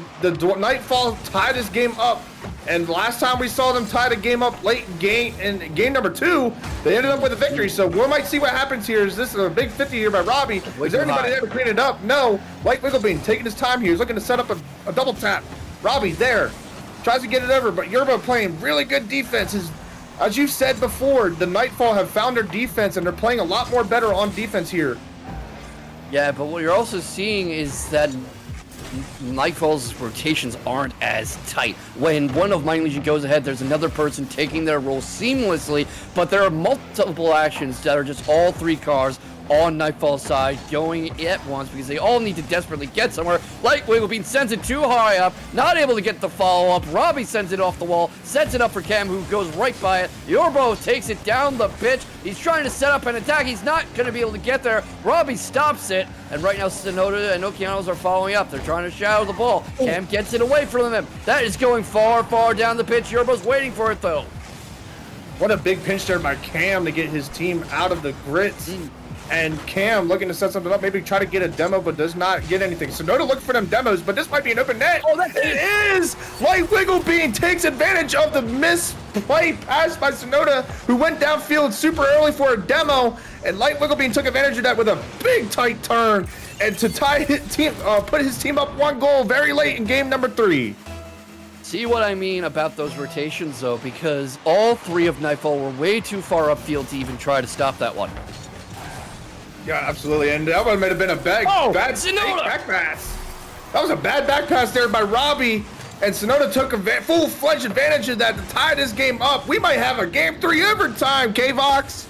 [SPEAKER 2] Nightfall tied this game up, And the last time we saw them tie the game up late in game number 2, they ended up with a victory. So we might see what happens here. Is this a big 50 here by Robbie? Is there anybody there to clean it up? No. Light Wigglebean taking his time here. He's looking to set up a double tap. Robbie there. Tries to get it over, but Yurrbo playing really good defense. As you've said before, the Nightfall have found their defense, and they're playing a lot more better on defense here.
[SPEAKER 1] Yeah, but what you're also seeing is that Nightfall's rotations aren't as tight. When one of Mining Legion goes ahead, there's another person taking their role seamlessly, but there are multiple actions that are just all 3 cars on Nightfall's side going at once because they all need to desperately get somewhere. Light Wigglebean sends it too high up, not able to get the follow-up. Robbie sends it off the wall, sets it up for Cam, who goes right by it. Yurrbo takes it down the pitch. He's trying to set up an attack. He's not going to be able to get there. Robbie stops it, and right now Sonoda and Okeanoz are following up. They're trying to shadow the ball. Cam gets it away from him. That is going far, far down the pitch. Yurbo's waiting for it, though.
[SPEAKER 2] What a big pinch there by Cam to get his team out of the grits. And Cam looking to set something up, maybe try to get a demo, but does not get anything. So Sonoda looking for them demos, but this might be an open net.
[SPEAKER 1] Oh, that's
[SPEAKER 2] it is! Light Wigglebean takes advantage of the misplay pass by Sonoda, who went downfield super early for a demo, and Light Wigglebean took advantage of that with a big tight turn, and to tie his team, put his team up 1 goal very late in game number 3.
[SPEAKER 1] See what I mean about those rotations, though, because all 3 of Nightfall were way too far upfield to even try to stop that one.
[SPEAKER 2] Yeah, absolutely, and that one might have been a bad back pass. That was a bad back pass there by Robbie, and Sonoda took a full-fledged advantage of that to tie this game up. We might have a game 3 overtime, K-Vox.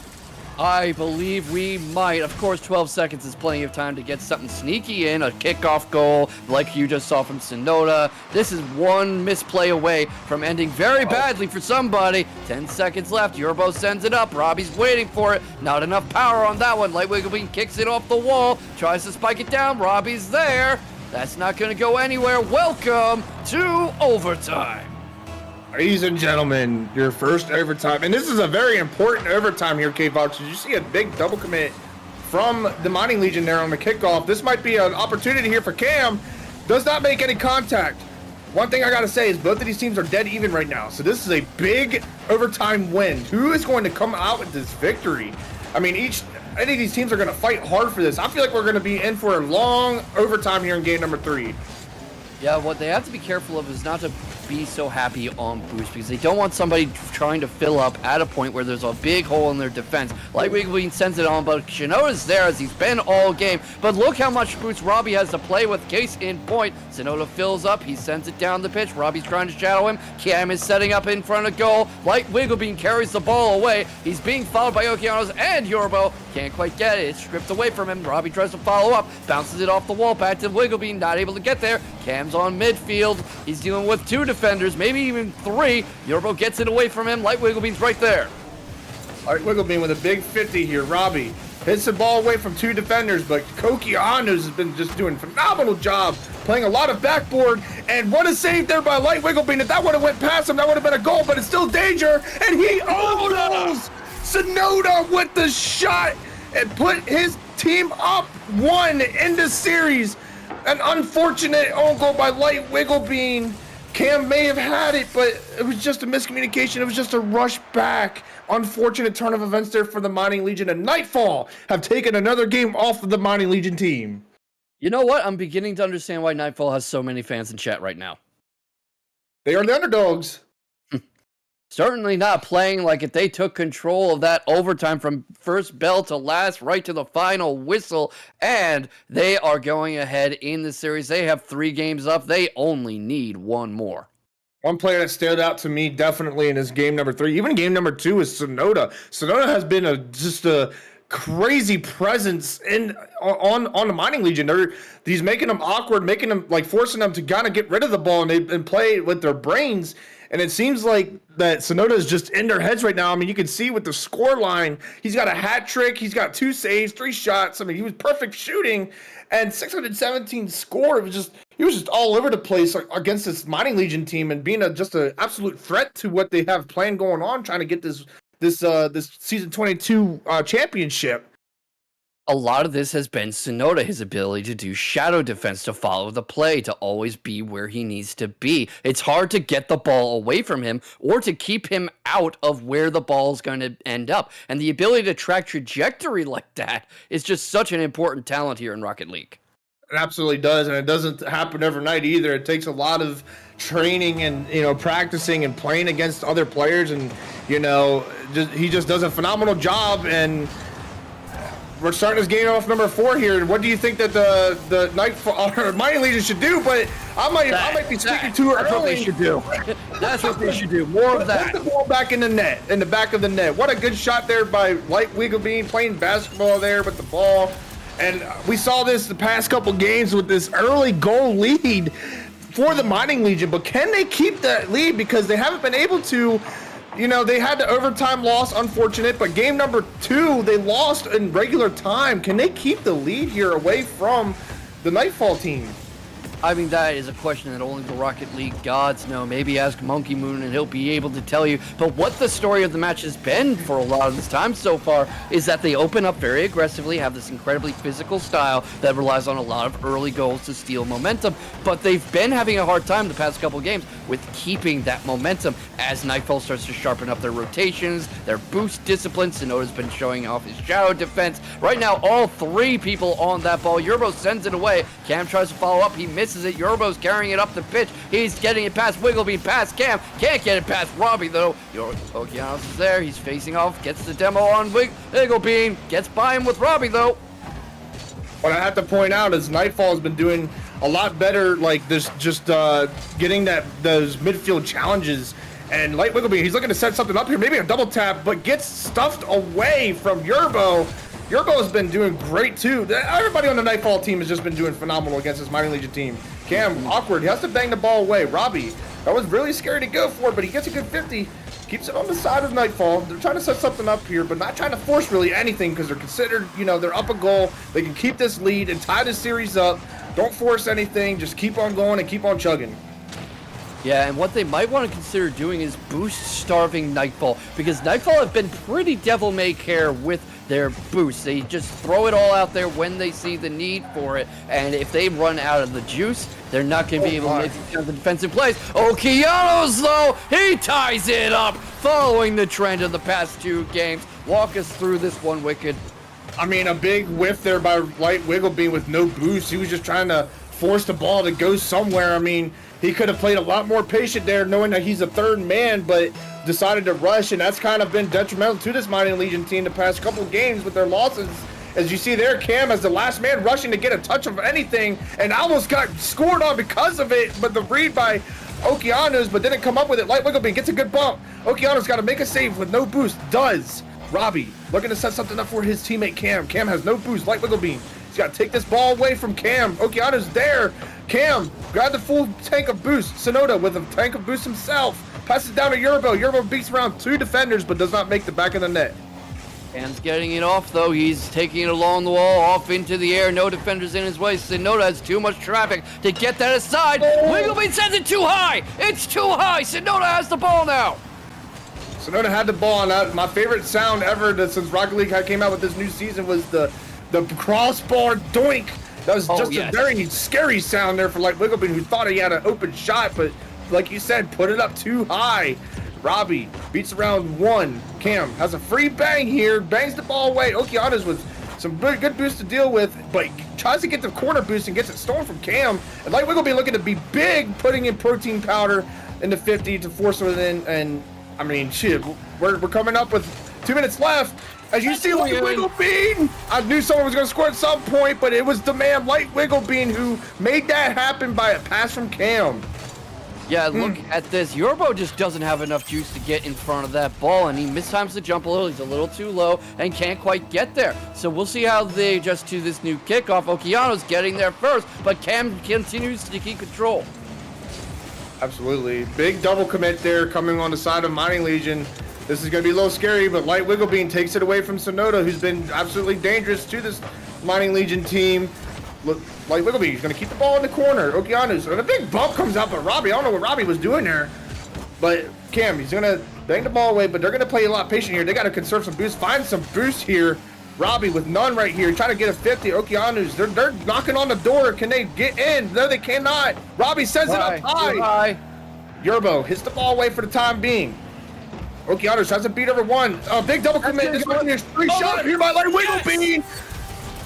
[SPEAKER 1] I believe we might. Of course, 12 seconds is plenty of time to get something sneaky in, a kickoff goal like you just saw from Sonoda. This is one misplay away from ending very badly for somebody. 10 seconds left. Yurrbo sends it up. Robbie's waiting for it. Not enough power on that one. Light Wigglebean kicks it off the wall, tries to spike it down. Robbie's there. That's not going to go anywhere. Welcome to overtime.
[SPEAKER 2] Ladies and gentlemen, your first overtime, and this is a very important overtime here, K-Vox. Did you see a big double commit from the Mining Legion there on the kickoff? This might be an opportunity here for Cam. Does not make any contact. One thing I gotta say is both of these teams are dead even right now, so this is a big overtime win. Who is going to come out with this victory? I mean, any of these teams are gonna fight hard for this. I feel like we're gonna be in for a long overtime here in game number 3.
[SPEAKER 1] Yeah, what they have to be careful of is not to be so happy on boost because they don't want somebody trying to fill up at a point where there's a big hole in their defense. Light Wigglebean sends it on, but Sonoda's there as he's been all game. But look how much boost Robbie has to play with. Case in point, Sonoda fills up, he sends it down the pitch. Robbie's trying to shadow him. Cam is setting up in front of goal. Light Wigglebean carries the ball away. He's being followed by Okeanoz and Yurrbo. Can't quite get it. It's stripped away from him. Robbie tries to follow up, bounces it off the wall, back to Wigglebean, not able to get there. Cam's on midfield. He's dealing with 2 defenders, maybe even 3. Yurrbo gets it away from him. Light Wigglebean's right there.
[SPEAKER 2] All right, Wigglebean with a big 50 here. Robbie hits the ball away from 2 defenders, but Okeanoz has been just doing a phenomenal job, playing a lot of backboard, and what a save there by Light Wigglebean. If that would have went past him, that would have been a goal, but it's still danger, and he owns Sonoda with the shot and put his team up 1 in the series. An unfortunate own goal by Light Wigglebean. Cam may have had it, but it was just a miscommunication. It was just a rush back. Unfortunate turn of events there for the Mining Legion, and Nightfall have taken another game off of the Mining Legion team.
[SPEAKER 1] You know what? I'm beginning to understand why Nightfall has so many fans in chat right now.
[SPEAKER 2] They are the underdogs.
[SPEAKER 1] Certainly not playing like if they took control of that overtime from first bell to last, right to the final whistle, and they are going ahead in the series. They have 3 games up. They only need 1 more.
[SPEAKER 2] One player that stood out to me definitely in his game number 3, even game number 2, is Sonoda. Sonoda has been just a crazy presence on the Mining Legion. He's making them awkward, making them forcing them to kind of get rid of the ball and play with their brains. And it seems like that Sonoda is just in their heads right now. I mean, you can see with the score line, he's got a hat trick, he's got 2 saves, 3 shots. I mean, he was perfect shooting, and 617 score. He was just all over the place against this Mining Legion team, and being just an absolute threat to what they have planned going on, trying to get this season 22 championship.
[SPEAKER 1] A lot of this has been Sonoda, his ability to do shadow defense, to follow the play, to always be where he needs to be. It's hard to get the ball away from him or to keep him out of where the ball is going to end up. And the ability to track trajectory like that is just such an important talent here in Rocket League.
[SPEAKER 2] It absolutely does, and it doesn't happen overnight either. It takes a lot of training and practicing and playing against other players, and he just does a phenomenal job. And we're starting this game off number 4 here. What do you think that the Nightfall or Mighty Legion should do? But I might be speaking too early.
[SPEAKER 1] That's what they should do. That's what they should do. More of that.
[SPEAKER 2] Put the ball back in the net, in the back of the net. What a good shot there by Light Wigglebean, playing basketball there with the ball. And we saw this the past couple games with this early goal lead for the Mining Legion. But can they keep that lead? Because they haven't been able to. They had the overtime loss, unfortunate, but game number 2, they lost in regular time. Can they keep the lead here away from the Nightfall team?
[SPEAKER 1] I mean, that is a question that only the Rocket League gods know. Maybe ask Monkey Moon and he'll be able to tell you. But what the story of the match has been for a lot of this time so far is that they open up very aggressively, have this incredibly physical style that relies on a lot of early goals to steal momentum. But they've been having a hard time the past couple games with keeping that momentum as Nightfall starts to sharpen up their rotations, their boost discipline. Sonoda's been showing off his shadow defense. Right now, all 3 people on that ball. Yurrbo sends it away. Cam tries to follow up. He misses it. Yurrbo's carrying it up the pitch. He's getting it past Wigglebean, past Cam. Can't get it past Robbie, though. Okeanoz is there. He's facing off. Gets the demo on Wigglebean. Gets by him with Robbie, though.
[SPEAKER 2] What I have to point out is Nightfall has been doing a lot better, like this, just getting those midfield challenges. And Light Wigglebean, he's looking to set something up here, maybe a double tap, but gets stuffed away from Yurrbo. Yurrbo has been doing great too. Everybody on the Nightfall team has just been doing phenomenal against this Mighty Legion team. Cam, awkward. He has to bang the ball away. Robbie, that was really scary to go for, but he gets a good 50. Keeps it on the side of Nightfall. They're trying to set something up here, but not trying to force really anything because they're considered, they're up a goal. They can keep this lead and tie this series up. Don't force anything. Just keep on going and keep on chugging.
[SPEAKER 1] Yeah, and what they might want to consider doing is boost-starving Nightfall, because Nightfall have been pretty devil-may-care with their boosts. They just throw it all out there when they see the need for it, and if they run out of the juice, they're not going to be able to make the defensive plays. Okeanoz, though, he ties it up, following the trend of the past 2 games. Walk us through this one, Wicked.
[SPEAKER 2] I mean, a big whiff there by Light Wigglebean with no boost. He was just trying to force the ball to go somewhere. I mean, he could have played a lot more patient there, knowing that he's a 3rd man, but decided to rush, and that's kind of been detrimental to this Mighty Legion team the past couple games with their losses. As you see there, Cam as the last man rushing to get a touch of anything, and almost got scored on because of it, but the read by Okeanoz, but didn't come up with it. Light Wigglebean gets a good bump. Okeanoz got to make a save with no boost. Does. Robbie looking to set something up for his teammate Cam. Cam has no boost. Light Wigglebean. He's got to take this ball away from Cam. Okeanoz there. Cam grabbed the full tank of boost. Sonoda with a tank of boost himself. Passes down to Yurrbo. Yurrbo beats around 2 defenders, but does not make the back of the net.
[SPEAKER 1] Cam's getting it off, though. He's taking it along the wall, off into the air. No defenders in his way. Sonoda has too much traffic to get that aside. Wigglebean sends it too high. It's too high. Sonoda has the ball now.
[SPEAKER 2] Sonoda had the ball, and my favorite sound ever since Rocket League came out with this new season was the crossbar doink. That was a very scary sound there for Light Wigglebean, who thought he had an open shot, but like you said, put it up too high. Robbie beats around 1. Cam has a free bang here, bangs the ball away. Okeanoz with some good boost to deal with, but tries to get the corner boost and gets it stolen from Cam. And Light Wigglebean looking to be big, putting in protein powder in the 50 to force it in. And I mean, shit, we're coming up with 2 minutes left. As you see, Light Wigglebean, I knew someone was going to score at some point, but it was the man, Light Wigglebean, who made that happen by a pass from Cam.
[SPEAKER 1] Yeah, look at this. Yurrbo just doesn't have enough juice to get in front of that ball, and he mistimes the jump a little. He's a little too low and can't quite get there. So we'll see how they adjust to this new kickoff. Okeanoz getting there first, but Cam continues to keep control.
[SPEAKER 2] Absolutely. Big double commit there coming on the side of Mighty Legion. This is going to be a little scary, but Light Wigglebean takes it away from Sonoda, who's been absolutely dangerous to this Mighty Legion team. Look, Light Wigglebean, he's going to keep the ball in the corner. Okeanoz, and a big bump comes out, but Robbie, I don't know what Robbie was doing there. But Cam, he's going to bang the ball away, but they're going to play a lot patient here. They got to conserve some boost, find some boost here. Robbie with none right here, trying to get a 50. Okeanoz, they're knocking on the door. Can they get in? No, they cannot. Robbie sends it up high. Yurrbo hits the ball away for the time being. Okeanoz has to beat over one. Big double commit. This one is 3 shot here by Light Wiggle Bean.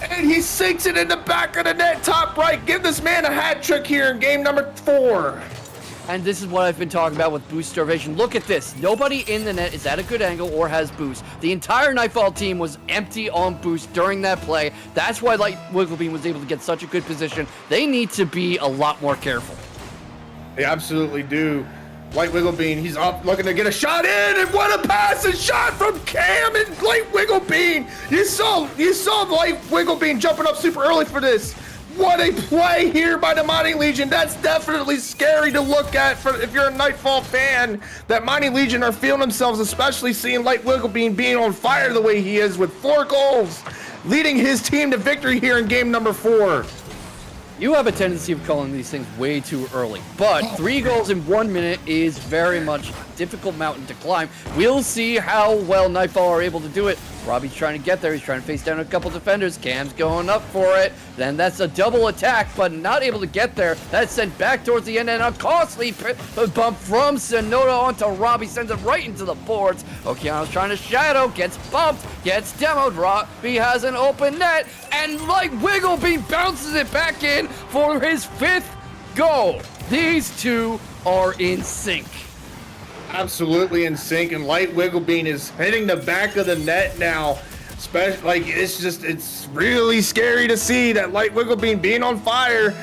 [SPEAKER 2] And he sinks it in the back of the net, top right. Give this man a hat trick here in game number 4.
[SPEAKER 1] And this is what I've been talking about with boost starvation. Look at this. Nobody in the net is at a good angle or has boost. The entire Nightfall team was empty on boost during that play. That's why Light Wigglebean was able to get such a good position. They need to be a lot more careful.
[SPEAKER 2] They absolutely do. Light Wigglebean, he's up looking to get a shot in, and what a pass and shot from Cam and Light Wigglebean. You saw Light Wigglebean jumping up super early for this. What a play here by the Mining Legion. That's definitely scary to look at for if you're a Nightfall fan. That Mining Legion are feeling themselves, especially seeing Light Wigglebean being on fire the way he is with 4 goals, leading his team to victory here in game number 4.
[SPEAKER 1] You have a tendency of calling these things way too early, but 3 goals in 1 minute is very much a difficult mountain to climb. We'll see how well Nightfall are able to do it. Robbie's trying to get there. He's trying to face down a couple defenders. Cam's going up for it. Then that's a double attack, but not able to get there. That's sent back towards the end, and a costly bump from Sonoda onto Robbie. Sends it right into the boards. Okeanoz trying to shadow. Gets bumped. Gets demoed. Robbie has an open net, and Light Wigglebean bounces it back in for his 5th goal. These two are in sync.
[SPEAKER 2] Absolutely in sync, and Light Wigglebean is hitting the back of the net now. It's really scary to see that Light Wigglebean being on fire.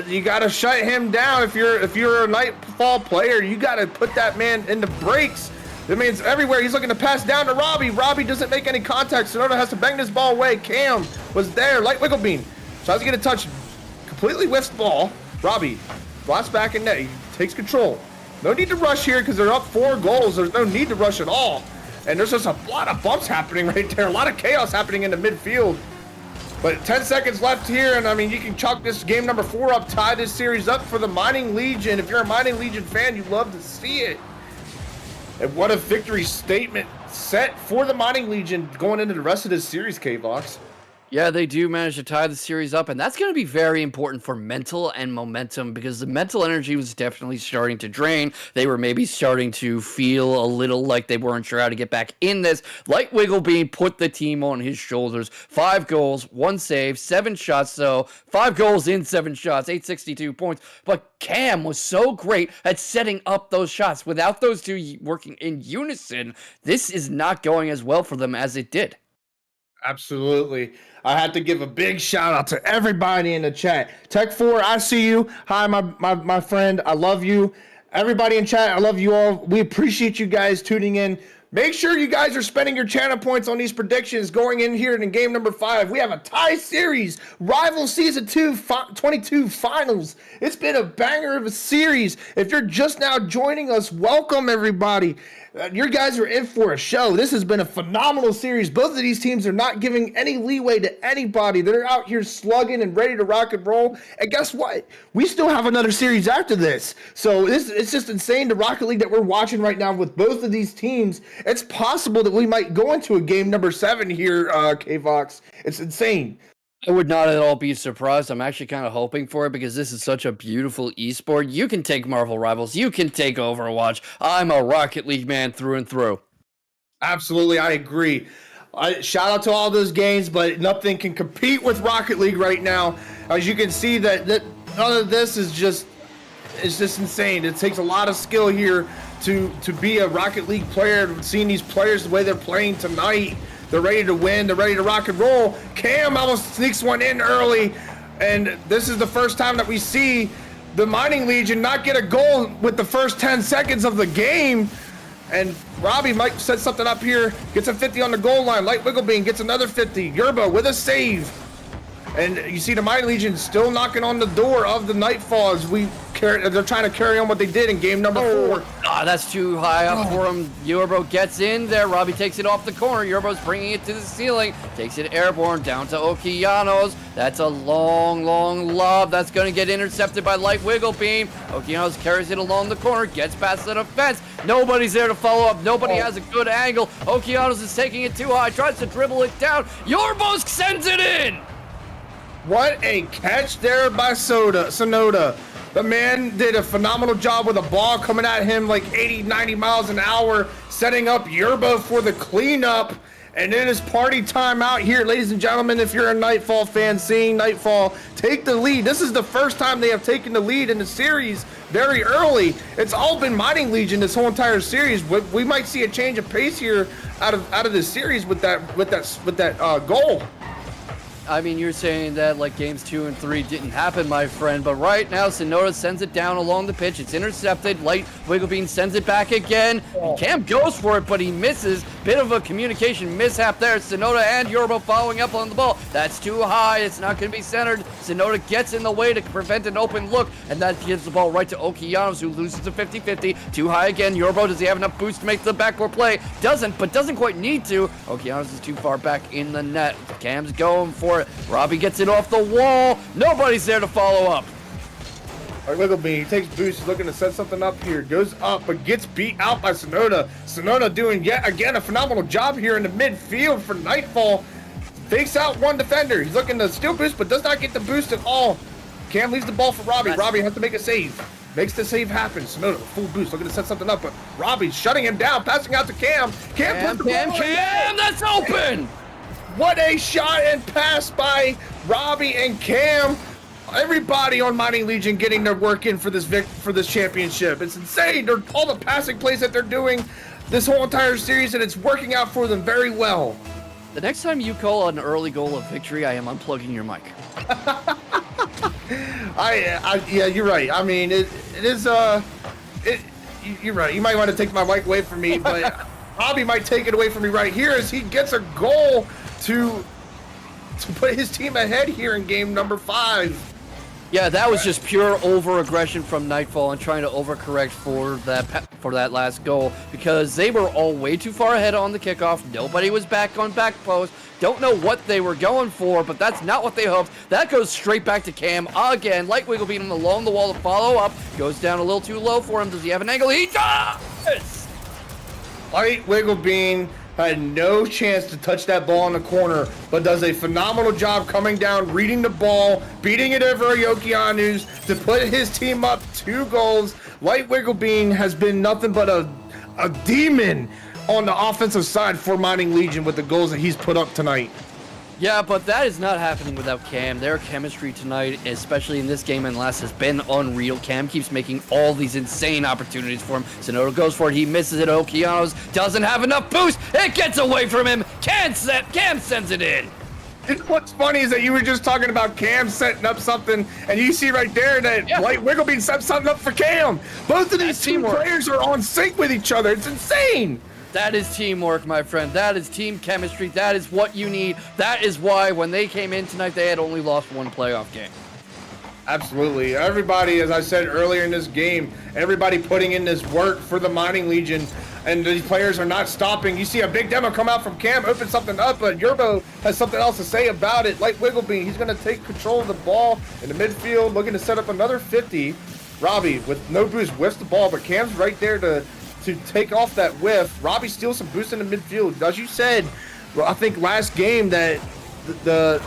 [SPEAKER 2] You got to shut him down if you're a Nightfall player. You got to put that man in the brakes. That means everywhere he's looking to pass down to Robbie. Robbie doesn't make any contact. Sonoda has to bang this ball away. Cam was there. Light Wigglebean tries to get a touch. Completely whiffs the ball. Robbie blasts back in net. He takes control. No need to rush here because they're up 4 goals. There's no need to rush at all. And there's just a lot of bumps happening right there. A lot of chaos happening in the midfield. But 10 seconds left here, and I mean, you can chalk this game number 4 up, tie this series up for the Mining Legion. If you're a Mining Legion fan, you love to see it. And what a victory statement set for the Mining Legion going into the rest of this series, K-Vox.
[SPEAKER 1] Yeah, they do manage to tie the series up, and that's going to be very important for mental and momentum because the mental energy was definitely starting to drain. They were maybe starting to feel a little like they weren't sure how to get back in this. Light Wigglebean put the team on his shoulders. 5 goals, 1 save, 7 shots, so 5 goals in 7 shots, 862 points. But Cam was so great at setting up those shots. Without those two working in unison, this is not going as well for them as it did.
[SPEAKER 2] Absolutely. I had to give a big shout out to everybody in the chat. Tech4, I see you. Hi, my friend. I love you. Everybody in chat, I love you all. We appreciate you guys tuning in. Make sure you guys are spending your channel points on these predictions going in here in game number 5. We have a tie series, Rival Season 2 22 Finals. It's been a banger of a series. If you're just now joining us, welcome everybody. You guys are in for a show. This has been a phenomenal series. Both of these teams are not giving any leeway to anybody. They're out here slugging and ready to rock and roll. And guess what? We still have another series after this. So it's just insane, the Rocket League that we're watching right now with both of these teams. It's possible that we might go into a game number 7 here, K-Vox. It's insane.
[SPEAKER 1] I would not at all be surprised. I'm actually kind of hoping for it because this is such a beautiful esport. You can take Marvel Rivals. You can take Overwatch. I'm a Rocket League man through and through.
[SPEAKER 2] Absolutely, I agree. Shout out to all those games, but nothing can compete with Rocket League right now. As you can see, that none of this is just insane. It takes a lot of skill here to be a Rocket League player. Seeing these players the way they're playing tonight. They're ready to win. They're ready to rock and roll. Cam almost sneaks one in early. And this is the first time that we see the Mining Legion not get a goal with the first 10 seconds of the game. And Robbie might set something up here. Gets a 50 on the goal line. Light Wigglebean gets another 50. Yurrbo with a save. And you see the Mighty Legion still knocking on the door of the Nightfall as they're trying to carry on what they did in game number 4.
[SPEAKER 1] Ah, that's too high up for him. Yurrbo gets in there. Robbie takes it off the corner. Yurrbo's bringing it to the ceiling. Takes it airborne down to Okeanoz. That's a long, long lob. That's going to get intercepted by Light Wiggle Beam. Okeanoz carries it along the corner. Gets past the defense. Nobody's there to follow up. Nobody has a good angle. Okeanoz is taking it too high. Tries to dribble it down. Yurrbo sends it in.
[SPEAKER 2] What a catch there by Sonoda. The man did a phenomenal job with a ball coming at him like 80, 90 miles an hour, setting up Yurrbo for the cleanup. And it is party time out here, ladies and gentlemen. If you're a Nightfall fan, seeing Nightfall take the lead. This is the first time they have taken the lead in the series very early. It's all been Mighty Legion this whole entire series. We might see a change of pace here out of this series with that goal.
[SPEAKER 1] I mean, you're saying that like games 2 and 3 didn't happen, my friend, but right now Sonoda sends it down along the pitch. It's intercepted. Light Wigglebean sends it back again. Cam goes for it, but he misses. Bit of a communication mishap there. Sonoda and Yurrbo following up on the ball. That's too high. It's not going to be centered. Sonoda gets in the way to prevent an open look, and that gives the ball right to Okeanoz, who loses to 50-50. Too high again. Yurrbo, does he have enough boost to make the backboard play? Doesn't quite need to. Okeanoz is too far back in the net. Cam's going for it. Robbie gets it off the wall. Nobody's there to follow up.
[SPEAKER 2] All right, Wigglebean, he takes boost. He's looking to set something up here. Goes up, but gets beat out by Sonoda. Sonoda doing yet again a phenomenal job here in the midfield for Nightfall. Fakes out one defender. He's looking to steal boost, but does not get the boost at all. Cam leaves the ball for Robbie. Robbie has to make a save. Makes the save happen. Sonoda, full boost, looking to set something up, but Robbie's shutting him down, passing out to Cam. Cam,
[SPEAKER 1] that's open!
[SPEAKER 2] What a shot and pass by Robbie and Cam. Everybody on Mighty Legion getting their work in for this championship. It's insane. All the passing plays that they're doing this whole entire series, and it's working out for them very well.
[SPEAKER 1] The next time you call an early goal of victory, I am unplugging your mic.
[SPEAKER 2] Yeah, you're right. I mean, you're right. You might want to take my mic away from me, but Robbie might take it away from me right here as he gets a goal to put his team ahead here in game number 5.
[SPEAKER 1] Yeah, that was just pure over-aggression from Nightfall and trying to overcorrect for that last goal because they were all way too far ahead on the kickoff. Nobody was back on back post. Don't know what they were going for, but that's not what they hoped. That goes straight back to Cam again. Light Wigglebean along the wall to follow up. Goes down a little too low for him. Does he have an angle? He does!
[SPEAKER 2] Light Wigglebean had no chance to touch that ball in the corner, but does a phenomenal job coming down, reading the ball, beating it over Okeanoz to put his team up 2 goals. Light Wigglebean has been nothing but a demon on the offensive side for Mighty Legion with the goals that he's put up tonight.
[SPEAKER 1] Yeah, but that is not happening without Cam. Their chemistry tonight, especially in this game and last, has been unreal. Cam keeps making all these insane opportunities for him. Sonoda goes for it. He misses it. Okeanoz doesn't have enough boost. It gets away from him. Cam sends it in.
[SPEAKER 2] What's funny is that you were just talking about Cam setting up something, and you see right there that Light Wigglebean set something up for Cam. Both of these two players are on sync with each other. It's insane.
[SPEAKER 1] That is teamwork, my friend. That is team chemistry. That is what you need. That is why when they came in tonight, they had only lost 1 playoff game.
[SPEAKER 2] Absolutely. Everybody, as I said earlier in this game, everybody putting in this work for the Mighty Legion, and these players are not stopping. You see a big demo come out from Cam, open something up, but Yurrbo has something else to say about it. Light Wigglebean, he's going to take control of the ball in the midfield, looking to set up another 50. Robbie, with no boost, whiffs the ball, but Cam's right there to take off that whiff. Robbie steals some boost in the midfield. As you said, well, I think last game that the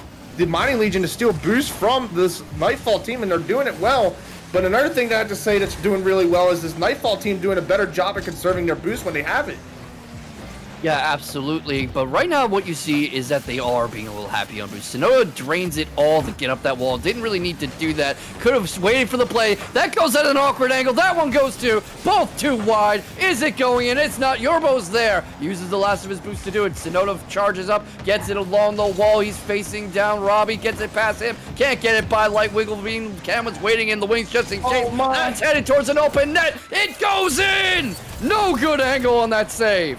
[SPEAKER 2] Mighty Legion is still boost from this Nightfall team, and they're doing it well. But another thing that I have to say that's doing really well is this Nightfall team doing a better job at conserving their boost when they have it.
[SPEAKER 1] Yeah, absolutely. But right now what you see is that they are being a little happy on boost. Sonoda drains it all to get up that wall. Didn't really need to do that. Could have waited for the play. That goes at an awkward angle. That one goes to both too wide. Is it going in? It's not. Yurrbo's there. Uses the last of his boost to do it. Sonoda charges up, gets it along the wall. He's facing down. Robbie gets it past him. Can't get it by Light Wigglebean. Cameron's waiting in the wings just in case. That's headed towards an open net. It goes in! No good angle on that save.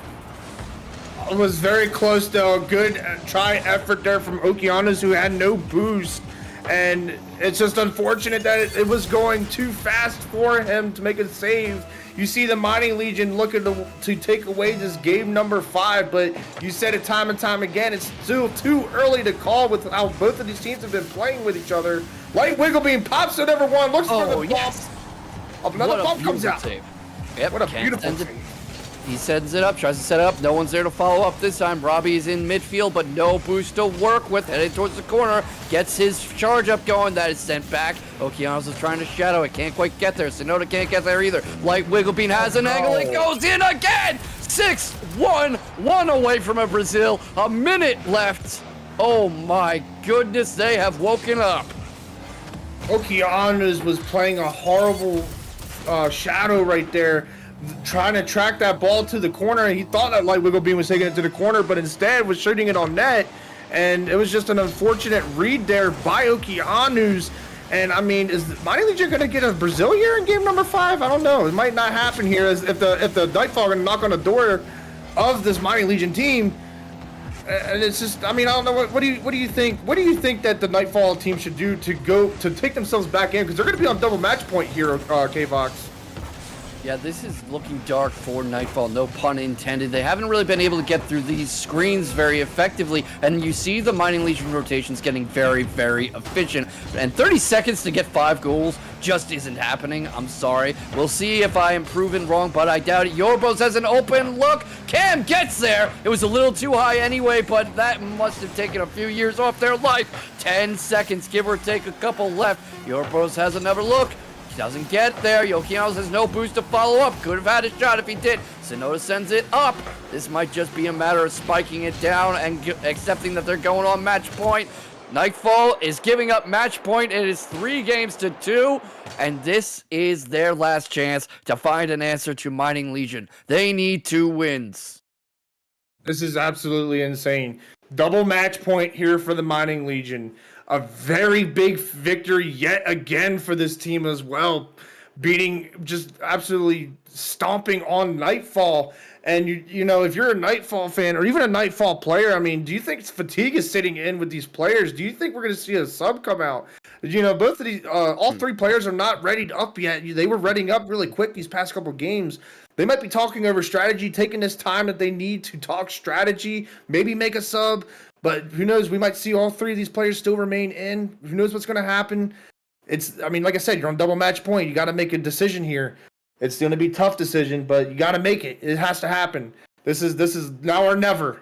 [SPEAKER 2] was very close though. Good try effort there from Okeanoz, who had no boost. And it's just unfortunate that it was going too fast for him to make a save. You see the Mining Legion looking to take away this game number 5, but you said it time and time again, it's still too early to call with how both of these teams have been playing with each other. Light Wigglebeam pops to number 1, looks for the
[SPEAKER 1] yes.
[SPEAKER 2] bump. Another bump comes out.
[SPEAKER 1] Save. Yep,
[SPEAKER 2] what a beautiful save.
[SPEAKER 1] He sends it up, tries to set it up. No one's there to follow up this time. Robbie's in midfield, but no boost to work with. Headed towards the corner. Gets his charge up going. That is sent back. Okeanoz is trying to shadow it. Can't quite get there. Sonoda can't get there either. Light Wigglebean has an angle. It goes in again. 6-1. One away from a Brazil. A minute left. Oh my goodness. They have woken up.
[SPEAKER 2] Okeanoz was playing a horrible shadow right there, trying to track that ball to the corner. He thought that Light Wigglebeam was taking it to the corner, but instead was shooting it on net. And it was just an unfortunate read there by Okeanoz. And I mean, is Mining Legion going to get a Brazil here in game number 5? I don't know. It might not happen here, as if the Nightfall are going to knock on the door of this Mining Legion team. And it's just, I mean, I don't know. What do you think? What do you think that the Nightfall team should do to take themselves back in? Because they're going to be on double match point here, K-Vox.
[SPEAKER 1] Yeah, this is looking dark for Nightfall, no pun intended. They haven't really been able to get through these screens very effectively, and you see the Mining Legion rotations getting very, very efficient. And 30 seconds to get 5 goals just isn't happening. I'm sorry. We'll see if I am proven wrong, but I doubt it. Yurrbo has an open look. Cam gets there. It was a little too high anyway, but that must have taken a few years off their life. 10 seconds, give or take a couple left. Yurrbo has another look. Doesn't get there. Okeanoz has no boost to follow up. Could have had a shot if he did. Sonoda sends it up. This might just be a matter of spiking it down and accepting that they're going on match point. Nightfall is giving up match point. It is 3-2, and this is their last chance to find an answer to Mining Legion. They need 2 wins.
[SPEAKER 2] This is absolutely insane. Double match point here for the Mining Legion. A very big victory yet again for this team as well. Beating, just absolutely stomping on Nightfall. And, you know, if you're a Nightfall fan or even a Nightfall player, I mean, do you think fatigue is sitting in with these players? Do you think we're going to see a sub come out? You know, both of these, all 3 players are not readied up yet. They were readying up really quick these past couple games. They might be talking over strategy, taking this time that they need to talk strategy, maybe make a sub. But who knows? We might see all 3 of these players still remain in. Who knows what's going to happen? I mean, like I said, you're on double match point. You got to make a decision here. It's going to be a tough decision, but you got to make it. It has to happen. This is now or never.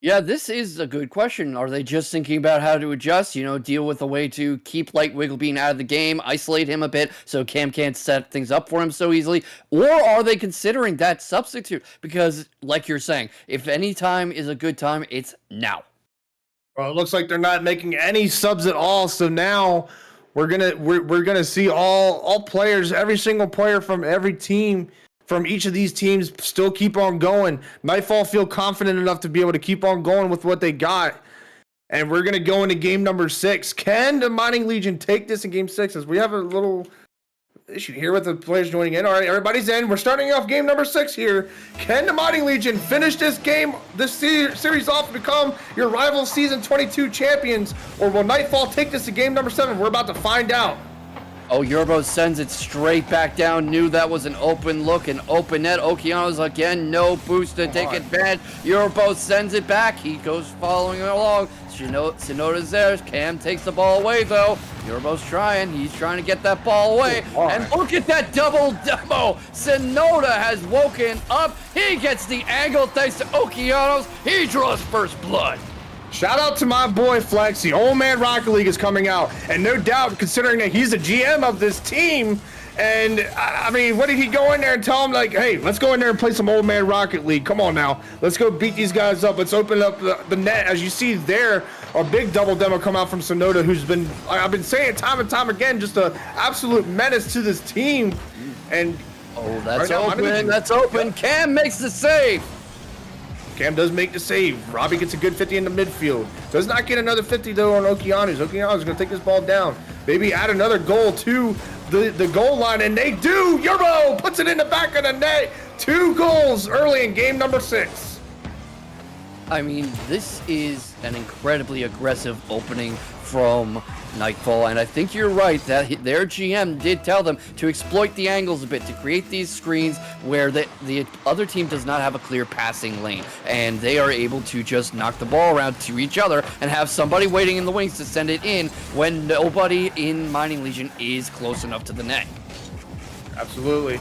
[SPEAKER 1] Yeah, this is a good question. Are they just thinking about how to adjust, deal with a way to keep Light Wigglebean out of the game, isolate him a bit so Cam can't set things up for him so easily? Or are they considering that substitute? Because, like you're saying, if any time is a good time, it's now.
[SPEAKER 2] Well, it looks like they're not making any subs at all, so now we're gonna see all players, every single player from every team, from each of these teams, still keep on going. Nightfall feel confident enough to be able to keep on going with what they got. And we're going to go into game number 6. Can the Mining Legion take this in game 6? As we have a little issue here with the players joining in. All right, everybody's in. We're starting off game number 6 here. Can the Mining Legion finish this game, this series off, and become your rival season 22 champions? Or will Nightfall take this to game number 7? We're about to find out.
[SPEAKER 1] Oh, Yurrbo sends it straight back down. Knew that was an open look, an open net. Okeanoz again, no boost to take advantage. Yurrbo sends it back. He goes following along. Sonoda's there. Cam takes the ball away, though. Yurrbo's trying. He's trying to get that ball away. And look at that double demo. Sonoda has woken up. He gets the angle thanks to Okeanoz. He draws first blood.
[SPEAKER 2] Shout out to my boy Flex. The Old Man Rocket League is coming out. And no doubt, considering that he's the GM of this team, and I mean, what did he go in there and tell him, like, hey, let's go in there and play some Old Man Rocket League. Come on now. Let's go beat these guys up. Let's open up the net. As you see there, a big double demo come out from Sonoda, who's been, I've been saying time and time again, just an absolute menace to this team. And
[SPEAKER 1] oh, that's open. That's open. Yep. Cam makes the save.
[SPEAKER 2] Cam does make the save. Robbie gets a good 50 in the midfield. Does not get another 50, though, on Okeanoz. Okeanoz is going to take this ball down. Maybe add another goal to the goal line, and they do. Yurrbo puts it in the back of the net. 2 goals early in game number 6.
[SPEAKER 1] I mean, this is an incredibly aggressive opening from Nightfall, and I think you're right that their GM did tell them to exploit the angles a bit, to create these screens where the other team does not have a clear passing lane, and they are able to just knock the ball around to each other and have somebody waiting in the wings to send it in when nobody in Mining Legion is close enough to the net.
[SPEAKER 2] Absolutely.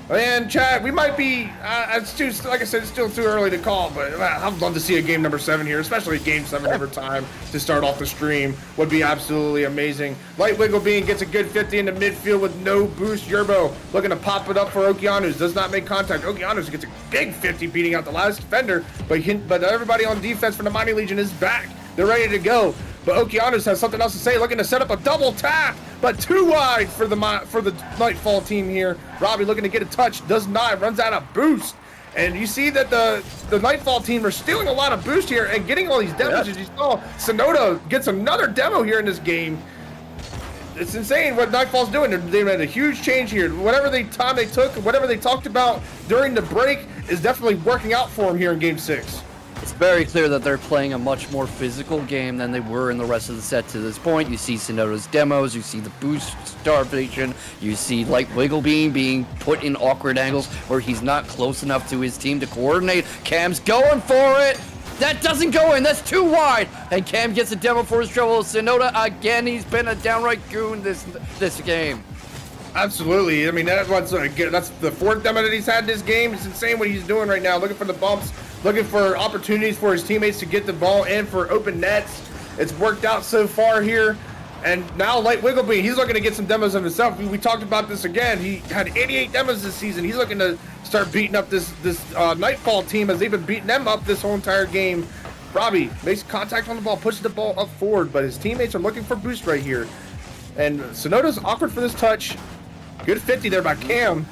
[SPEAKER 2] And Chad, we might be, it's too, like I said, it's still too early to call, but I'd love to see a game number 7 here, especially game 7 every time to start off the stream would be absolutely amazing. Light Wiggle Bean gets a good 50 in the midfield with no boost. Yurrbo looking to pop it up for Okeanoz, does not make contact. Okeanoz gets a big 50 beating out the last defender, but everybody on defense for the Mining Legion is back. They're ready to go. But Okeanoz has something else to say, looking to set up a double tap, but too wide for the Nightfall team here. Robbie looking to get a touch, does not, runs out of boost. And you see that the Nightfall team are stealing a lot of boost here and getting all these demos. As you saw, Sonoda gets another demo here in this game. It's insane what Nightfall's doing. They made a huge change here. Whatever time they took, whatever they talked about during the break is definitely working out for them here in game 6.
[SPEAKER 1] It's very clear that they're playing a much more physical game than they were in the rest of the set to this point. You see Sonoda's demos, you see the boost starvation, you see Light Wigglebean being put in awkward angles where he's not close enough to his team to coordinate. Cam's going for it! That doesn't go in, that's too wide! And Cam gets a demo for his trouble. Sonoda, again, he's been a downright goon this game.
[SPEAKER 2] Absolutely. I mean, that's the 4th demo that he's had this game. It's insane what he's doing right now, looking for the bumps, looking for opportunities for his teammates to get the ball in for open nets. It's worked out so far here. And now Light Wigglebean, he's looking to get some demos of himself. We talked about this again. He had 88 demos this season. He's looking to start beating up this Nightfall team as they've been beating them up this whole entire game. Robbie makes contact on the ball, pushes the ball up forward, but his teammates are looking for boost right here. And Sonoda's awkward for this touch. Good 50 there by Cam.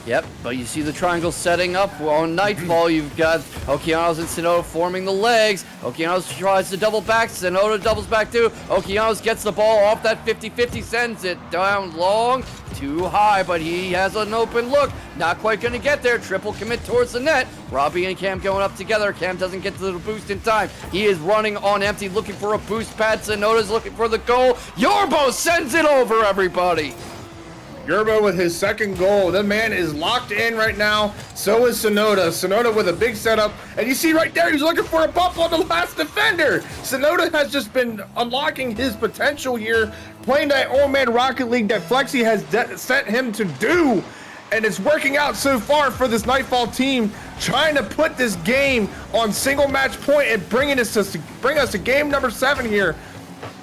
[SPEAKER 1] Yep, but you see the triangle setting up on Nightfall. You've got Okeanoz and Sonoda forming the legs. Okeanoz tries to double back. Sonoda doubles back too. Okeanoz gets the ball off that 50-50, sends it down long. Too high, but he has an open look. Not quite going to get there. Triple commit towards the net. Robbie and Cam going up together. Cam doesn't get to the boost in time. He is running on empty, looking for a boost pad. Sonoda's looking for the goal. Yurrbo sends it over, everybody.
[SPEAKER 2] Yurrbo with his 2nd goal. The man is locked in right now. So is Sonoda. Sonoda with a big setup. And you see right there, he's looking for a bump on the last defender. Sonoda has just been unlocking his potential here, playing that old man Rocket League that Flexi has set him to do. And it's working out so far for this Nightfall team, trying to put this game on single match point and bring us to game number 7 here.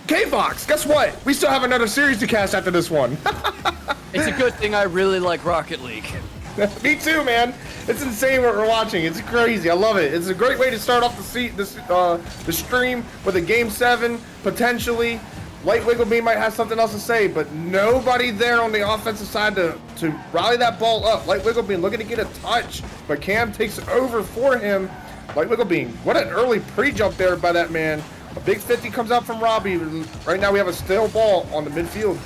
[SPEAKER 2] K-Vox, guess what? We still have another series to cast after this one.
[SPEAKER 1] It's a good thing I really like Rocket League.
[SPEAKER 2] Me too, man. It's insane what we're watching. It's crazy. I love it. It's a great way to start off the stream with a game 7, potentially. Light Wigglebean might have something else to say, but nobody there on the offensive side to rally that ball up. Light Wigglebean looking to get a touch, but Cam takes over for him. Light Wigglebean, what an early pre-jump there by that man. A big 50 comes out from Robbie. Right now we have a stale ball on the midfield.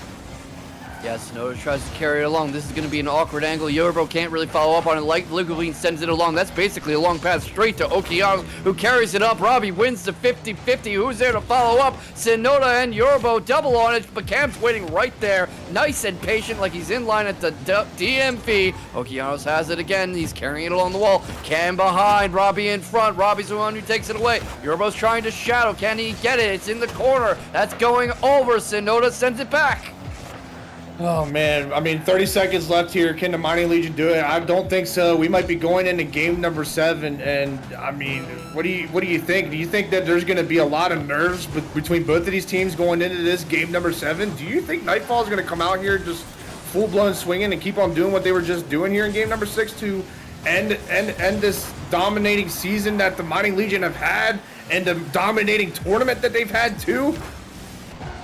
[SPEAKER 1] Yeah, Sonoda tries to carry it along. This is going to be an awkward angle. Yurrbo can't really follow up on it. Light Wigglebean sends it along. That's basically a long pass straight to Okeanoz, who carries it up. Robbie wins the 50-50. Who's there to follow up? Sonoda and Yurrbo double on it, but Cam's waiting right there. Nice and patient, like he's in line at the DMV. Okeanoz has it again. He's carrying it along the wall. Cam behind, Robbie in front. Robbie's the one who takes it away. Yurrbo's trying to shadow. Can he get it? It's in the corner. That's going over. Sonoda sends it back.
[SPEAKER 2] Oh man, I mean 30 seconds left here. Can the Mining Legion do it? I don't think so. We might be going into game number 7, and I mean, what do you think? Do you think that there's going to be a lot of nerves between both of these teams going into this game number 7? Do you think Nightfall is going to come out here just full-blown swinging and keep on doing what they were just doing here in game number 6 to end this dominating season that the Mining Legion have had and the dominating tournament that they've had too?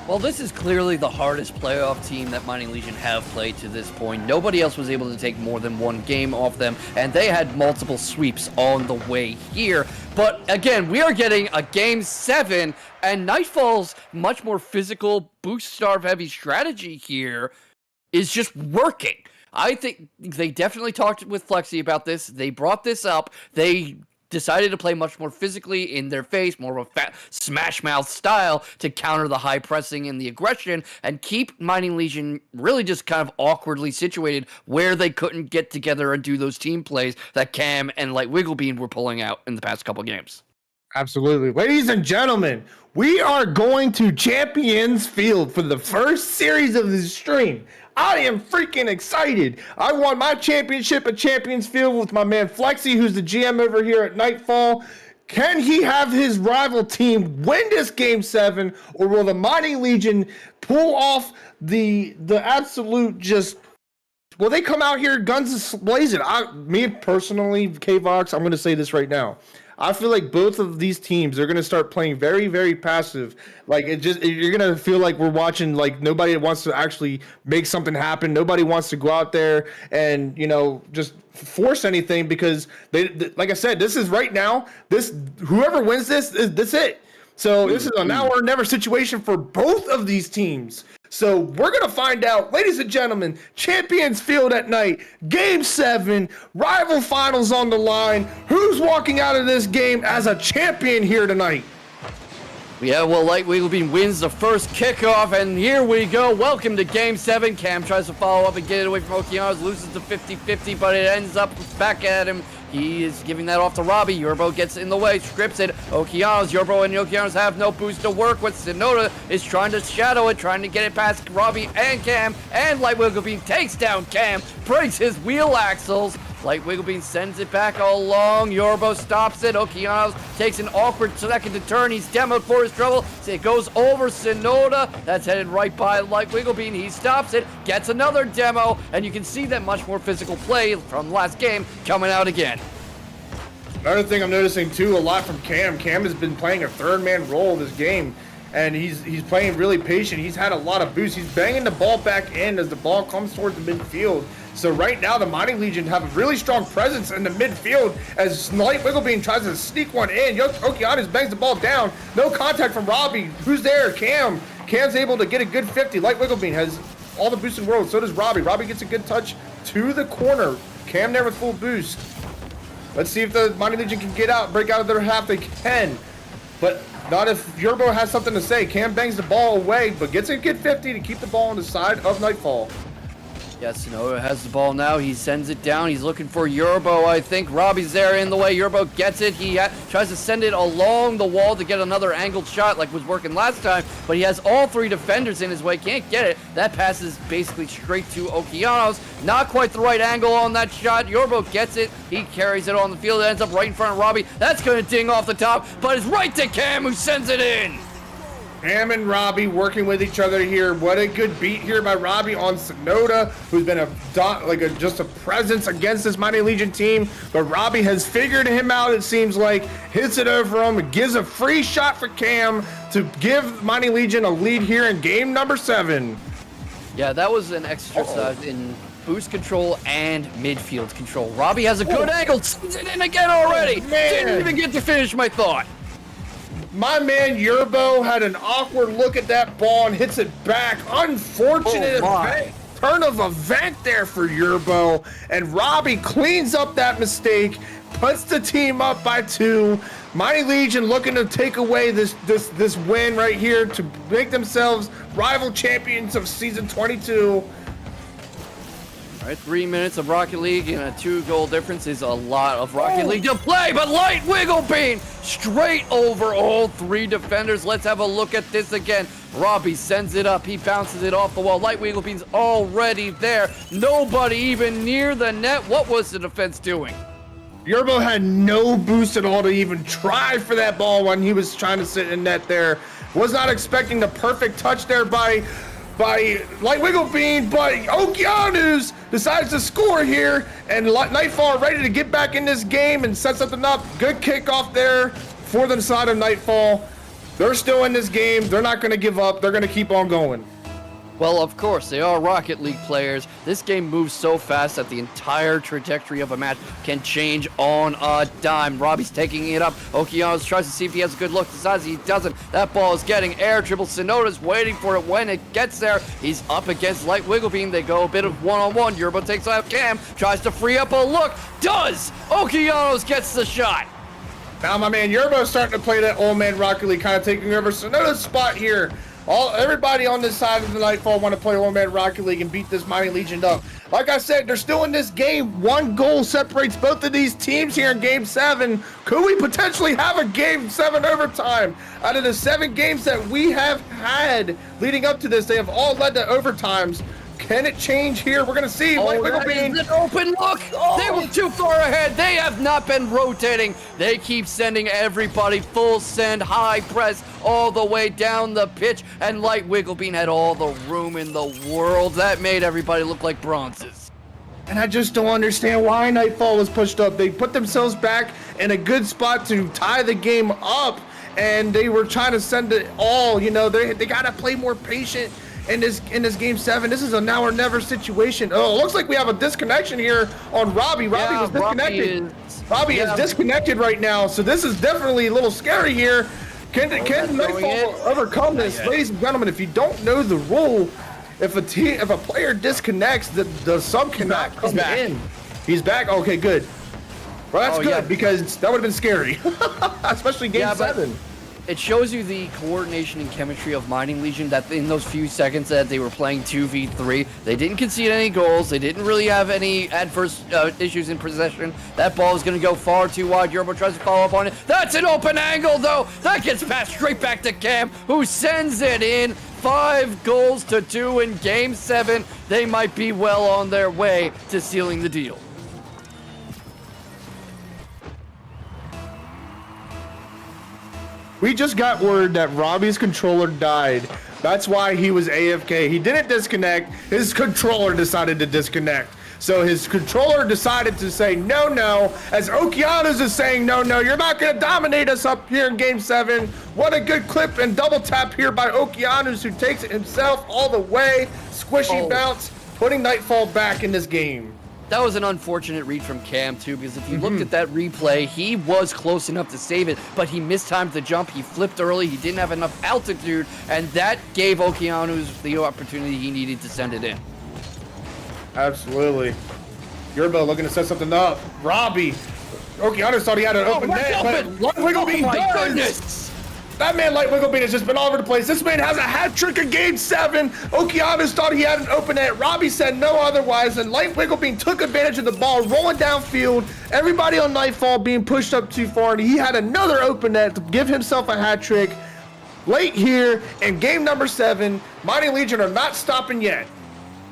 [SPEAKER 1] Well, this is clearly the hardest playoff team that Mining Legion have played to this point. Nobody else was able to take more than one game off them, and they had multiple sweeps on the way here. But again, we are getting a game 7, and Nightfall's much more physical, boost starve heavy strategy here is just working. I think they definitely talked with Flexi about this. They brought this up. They decided to play much more physically in their face, more of a smash mouth style to counter the high pressing and the aggression and keep Mighty Legion really just kind of awkwardly situated where they couldn't get together and do those team plays that Cam and Light Wigglebean were pulling out in the past couple games.
[SPEAKER 2] Absolutely. Ladies and gentlemen, we are going to Champions Field for the first series of this stream. I am freaking excited. I won my championship at Champions Field with my man Flexi, who's the GM over here at Nightfall. Can he have his rival team win this Game 7, or will the Mighty Legion pull off the absolute just... Will they come out here guns blazing? Me personally, K-Vox, I'm going to say this right now. I feel like both of these teams are going to start playing very, very passive. Like, you're going to feel like we're watching, like, nobody wants to actually make something happen. Nobody wants to go out there and, just force anything because, they like I said, this is right now, whoever wins this is it. So this is a now or never situation for both of these teams. So we're going to find out, ladies and gentlemen, Champions Field at night, Game 7, rival finals on the line. Who's walking out of this game as a champion here tonight?
[SPEAKER 1] Yeah, well, Light Wigglebean wins the first kickoff, and here we go. Welcome to Game 7. Cam tries to follow up and get it away from Okeanoz, loses to 50-50, but it ends up back at him. He is giving that off to Robbie. Yurrbo gets in the way, strips it. Yurrbo and Okeanoz have no boost to work with. Sonoda is trying to shadow it, trying to get it past Robbie and Cam, and Light Wigglebean takes down Cam, breaks his wheel axles. Light Wigglebean sends it back along. Yurrbo stops it. Okeanoz takes an awkward second to turn. He's demoed for his trouble. It goes over Sonoda. That's headed right by Light Wigglebean. He stops it, gets another demo, and you can see that much more physical play from last game coming out again.
[SPEAKER 2] Another thing I'm noticing too a lot from Cam. Cam has been playing a third-man role this game, and he's playing really patient. He's had a lot of boosts. He's banging the ball back in as the ball comes towards the midfield. So right now, the Mighty Legion have a really strong presence in the midfield as Light Wigglebean tries to sneak one in. Okeanoz bangs the ball down. No contact from Robbie. Who's there? Cam. Cam's able to get a good 50. Light Wigglebean has all the boost in the world. So does Robbie. Robbie gets a good touch to the corner. Cam there with full boost. Let's see if the Mighty Legion can get out, break out of their half. They can, but not if Yurrbo has something to say. Cam bangs the ball away, but gets a good 50 to keep the ball on the side of Nightfall.
[SPEAKER 1] Yes, Sonoda has the ball now. He sends it down. He's looking for Yurrbo, I think. Robbie's there in the way. Yurrbo gets it. He tries to send it along the wall to get another angled shot like was working last time, but he has all three defenders in his way. Can't get it. That passes basically straight to Okeanoz. Not quite the right angle on that shot. Yurrbo gets it. He carries it on the field. It ends up right in front of Robbie. That's going to ding off the top, but it's right to Cam, who sends it in.
[SPEAKER 2] Cam and Robbie working with each other here. What a good beat here by Robbie on Sonoda, who's been just a presence against this Mighty Legion team. But Robbie has figured him out, it seems like. Hits it over him. It gives a free shot for Cam to give Mighty Legion a lead here in game number 7.
[SPEAKER 1] Yeah, that was an exercise in boost control and midfield control. Robbie has a good angle. Sends it in again already. Didn't even get to finish my thought.
[SPEAKER 2] My man Yurrbo had an awkward look at that ball and hits it back. Unfortunate turn of event there for Yurrbo. And Robbie cleans up that mistake, puts the team up by 2. Mighty Legion looking to take away this win right here to make themselves rival champions of season 22.
[SPEAKER 1] All right, 3 minutes of Rocket League and a 2-goal difference is a lot of Rocket League to play, but Light Wigglebean straight over all 3 defenders. Let's have a look at this again. Robbie sends it up. He bounces it off the wall. Light Wigglebean's already there. Nobody even near the net. What was the defense doing?
[SPEAKER 2] Yurrbo had no boost at all to even try for that ball when he was trying to sit in net there. Was not expecting the perfect touch there by Light Wigglebean, but Okeanoz decides to score here, and Nightfall ready to get back in this game and set something up. Good kickoff there for the side of Nightfall. They're still in this game. They're not going to give up. They're going to keep on going.
[SPEAKER 1] Well, of course, they are Rocket League players. This game moves so fast that the entire trajectory of a match can change on a dime. Robbie's taking it up. Okeanoz tries to see if he has a good look. Decides he doesn't. That ball is getting air dribble. Sonoda's waiting for it. When it gets there, he's up against Light Wigglebean. They go a bit of one-on-one. Yurrbo takes out Cam. Tries to free up a look. Does! Okeanoz gets the shot.
[SPEAKER 2] Now my man Yurrbo starting to play that old man Rocket League, kind of taking over Sonoda's spot here. Everybody on this side of the Nightfall want to play old man Rocket League and beat this Mighty Legion up. Like I said, they're still in this game. One goal separates both of these teams here in Game 7. Could we potentially have a Game 7 overtime? Out of the 7 games that we have had leading up to this, they have all led to overtimes. Can it change here? We're going to see.
[SPEAKER 1] That is an open look. Oh. They were too far ahead. They have not been rotating. They keep sending everybody full send, high press, all the way down the pitch. And Light Wigglebean had all the room in the world. That made everybody look like bronzes.
[SPEAKER 2] And I just don't understand why Nightfall was pushed up. They put themselves back in a good spot to tie the game up. And they were trying to send it all. You know, they got to play more patient. In this Game 7, this is a now or never situation. Oh, it looks like we have a disconnection here on Robbie. Robbie was disconnected. Robbie is disconnected right now, so this is definitely a little scary here. Can Nightfall overcome this? Ladies and gentlemen, if you don't know the rule, if a player disconnects, the sub cannot come in. He's back. Okay, good. Well, that's good because that would have been scary, especially Game 7.
[SPEAKER 1] It shows you the coordination and chemistry of Mighty Legion, that in those few seconds that they were playing 2v3, they didn't concede any goals. They didn't really have any adverse issues in possession. That ball is going to go far too wide. Yurrbo tries to follow up on it. That's an open angle, though. That gets passed straight back to Cam, who sends it in. 5-2 in Game 7. They might be well on their way to sealing the deal.
[SPEAKER 2] We just got word that Robbie's controller died. That's why he was AFK. He didn't disconnect. His controller decided to disconnect. So his controller decided to say no, as Okeanoz is saying no, you're not going to dominate us up here in Game 7. What a good clip and double tap here by Okeanoz, who takes it himself all the way. Squishy bounce, putting Nightfall back in this game.
[SPEAKER 1] That was an unfortunate read from Cam, too, because if you looked at that replay, he was close enough to save it, but he mistimed the jump. He flipped early. He didn't have enough altitude, and that gave Okeanoz the opportunity he needed to send it in.
[SPEAKER 2] Absolutely. Yurrbo looking to set something up. Robbie. Okeanoz thought he had an open net, but Wigglebean does.
[SPEAKER 1] Goodness.
[SPEAKER 2] That man, Light Wigglebean, has just been all over the place. This man has a hat trick in Game 7. Okeanoz thought he had an open net. Robbie said no otherwise, and Light Wigglebean took advantage of the ball, rolling downfield. Everybody on Nightfall being pushed up too far, and he had another open net to give himself a hat trick. Late here in Game number 7, Mighty Legion are not stopping yet.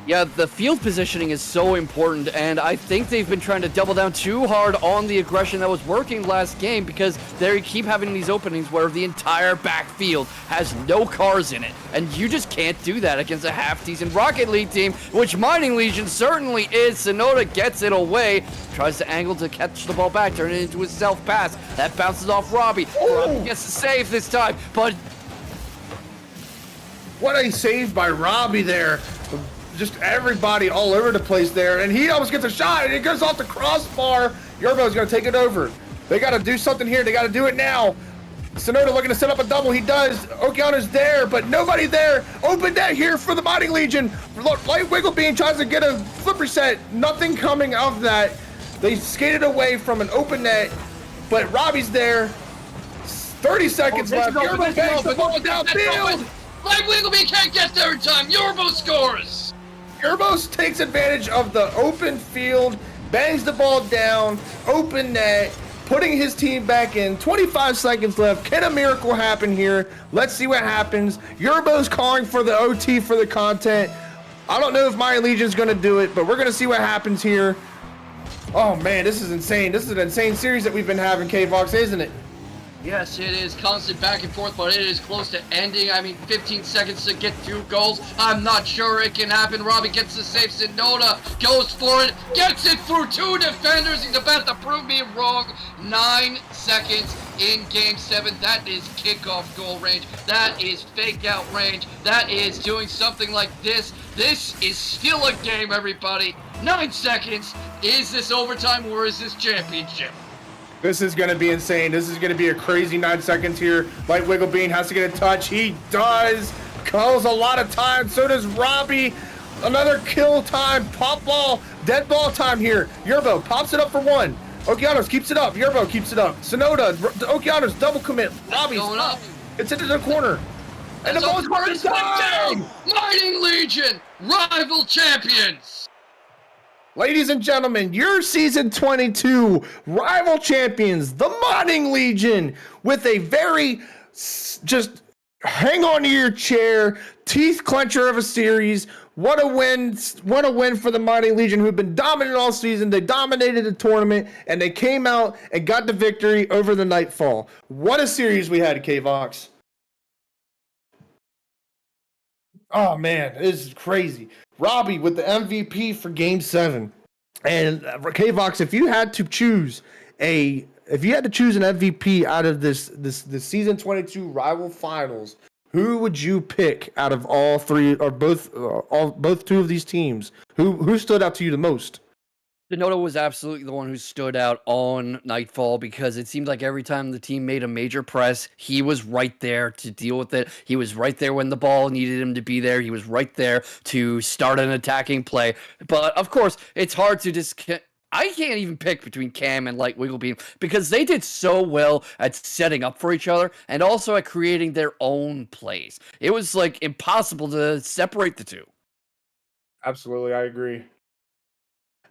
[SPEAKER 1] Yeah, the field positioning is so important, and I think they've been trying to double down too hard on the aggression that was working last game, because they keep having these openings where the entire backfield has no cars in it, and you just can't do that against a half-decent Rocket League team, which Mighty Legion certainly is. Sonoda gets it away, tries to angle to catch the ball back, turn it into a self-pass. That bounces off Robbie. Robbie gets the save this time, but...
[SPEAKER 2] What a save by Robbie there. Just everybody all over the place there, and he almost gets a shot, and it goes off the crossbar. Yurrbo's going to take it over. They got to do something here. They got to do it now. Sonoda looking to set up a double. He does. Okeanoz there, but nobody there. Open net here for the Mighty Legion. Light Wigglebean tries to get a flip reset. Nothing coming of that. They skated away from an open net, but Robbie's there. 30 seconds left. Yurrbo bangs the ball downfield.
[SPEAKER 3] Light Wigglebean can't get there in time. Yurrbo scores.
[SPEAKER 2] Yurrbo takes advantage of the open field, bangs the ball down, open net, putting his team back in. 25 seconds left. Can a miracle happen here? Let's see what happens. Yurrbo's calling for the OT for the content. I don't know if Mighty Legion's going to do it, but we're going to see what happens here. Oh, man, this is insane. This is an insane series that we've been having, K-Vox, isn't it?
[SPEAKER 3] Yes, it is constant back and forth, but it is close to ending. I mean, 15 seconds to get 2 goals. I'm not sure it can happen. Robbie gets the save. Sonoda goes for it, gets it through 2 defenders. He's about to prove me wrong. 9 seconds in Game 7. That is kickoff goal range. That is fake out range. That is doing something like this. This is still a game, everybody. 9 seconds. Is this overtime or is this championship?
[SPEAKER 2] This is going to be insane. This is going to be a crazy 9 seconds here. Light Wigglebean has to get a touch. He does. Calls a lot of time. So does Robbie. Another kill time. Pop ball. Dead ball time here. Yurrbo pops it up for 1. Okeanoz keeps it up. Yurrbo keeps it up. Sonoda, Okeanoz double commit. Robbie's
[SPEAKER 3] going up.
[SPEAKER 2] It's into the corner. And the ball's
[SPEAKER 3] first down. Mining Legion, rival champions.
[SPEAKER 2] Ladies and gentlemen, your season 22 rival champions, the Mining Legion, with a very just hang on to your chair, teeth clencher of a series. What a win for the Mining Legion, who've been dominant all season. They dominated the tournament, and they came out and got the victory over the Nightfall. What a series we had, K-Vox. Oh, man, this is crazy. Robbie with the MVP for Game 7. And K-Vox, if you had to choose an MVP out of this season 22 rival finals, who would you pick out of all three or both two of these teams? Who stood out to you the most?
[SPEAKER 1] Sonoda was absolutely the one who stood out on Nightfall because it seemed like every time the team made a major press, he was right there to deal with it. He was right there when the ball needed him to be there. He was right there to start an attacking play. But, of course, it's hard to I can't even pick between Cam and Light Wigglebeam because they did so well at setting up for each other and also at creating their own plays. It was, impossible to separate the two.
[SPEAKER 2] Absolutely, I agree.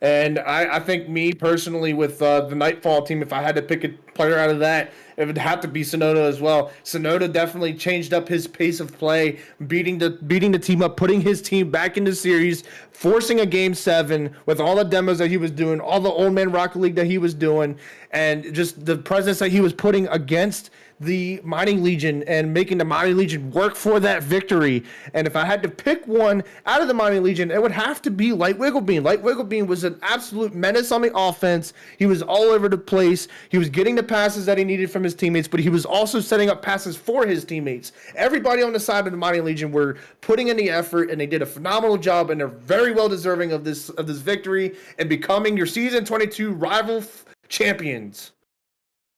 [SPEAKER 2] And I think me personally with the Nightfall team, if I had to pick a player out of that, it would have to be Sonoda as well. Sonoda definitely changed up his pace of play, beating the team up, putting his team back into series, forcing a Game 7 with all the demos that he was doing, all the Old Man Rocket League that he was doing, and just the presence that he was putting against the Mining Legion and making the Mining Legion work for that victory. And if I had to pick one out of the Mining Legion, it would have to be Light Wigglebeam. Light Wigglebeam was an absolute menace on the offense. He was all over the place. He was getting the passes that he needed from his teammates, but he was also setting up passes for his teammates. Everybody on the side of the Mining Legion were putting in the effort, and they did a phenomenal job, and they're very well deserving of this victory and becoming your season 22 rival champions.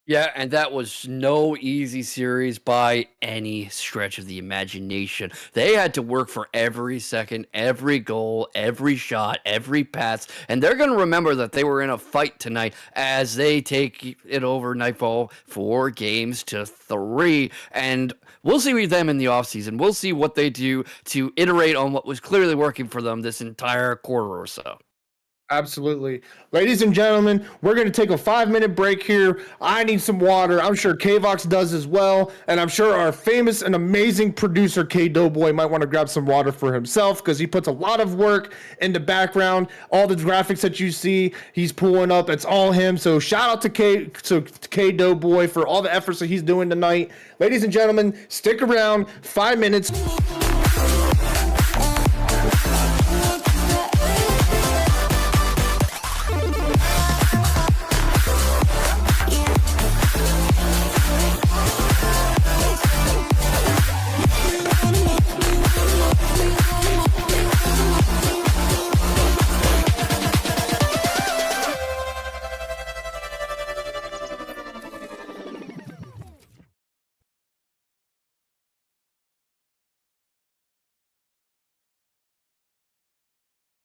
[SPEAKER 1] Yeah, and that was no easy series by any stretch of the imagination. They had to work for every second, every goal, every shot, every pass, and they're going to remember that they were in a fight tonight as they take it over Nightfall 4 games to 3, and we'll see with them in the offseason. We'll see what they do to iterate on what was clearly working for them this entire quarter or so.
[SPEAKER 2] Absolutely. Ladies and gentlemen, we're going to take a 5-minute break here. I need some water. I'm sure K-Vox does as well. And I'm sure our famous and amazing producer, K-Doughboy, might want to grab some water for himself because he puts a lot of work in the background. All the graphics that you see, he's pulling up. It's all him. So shout out to K-Doughboy for all the efforts that he's doing tonight. Ladies and gentlemen, stick around. 5 minutes.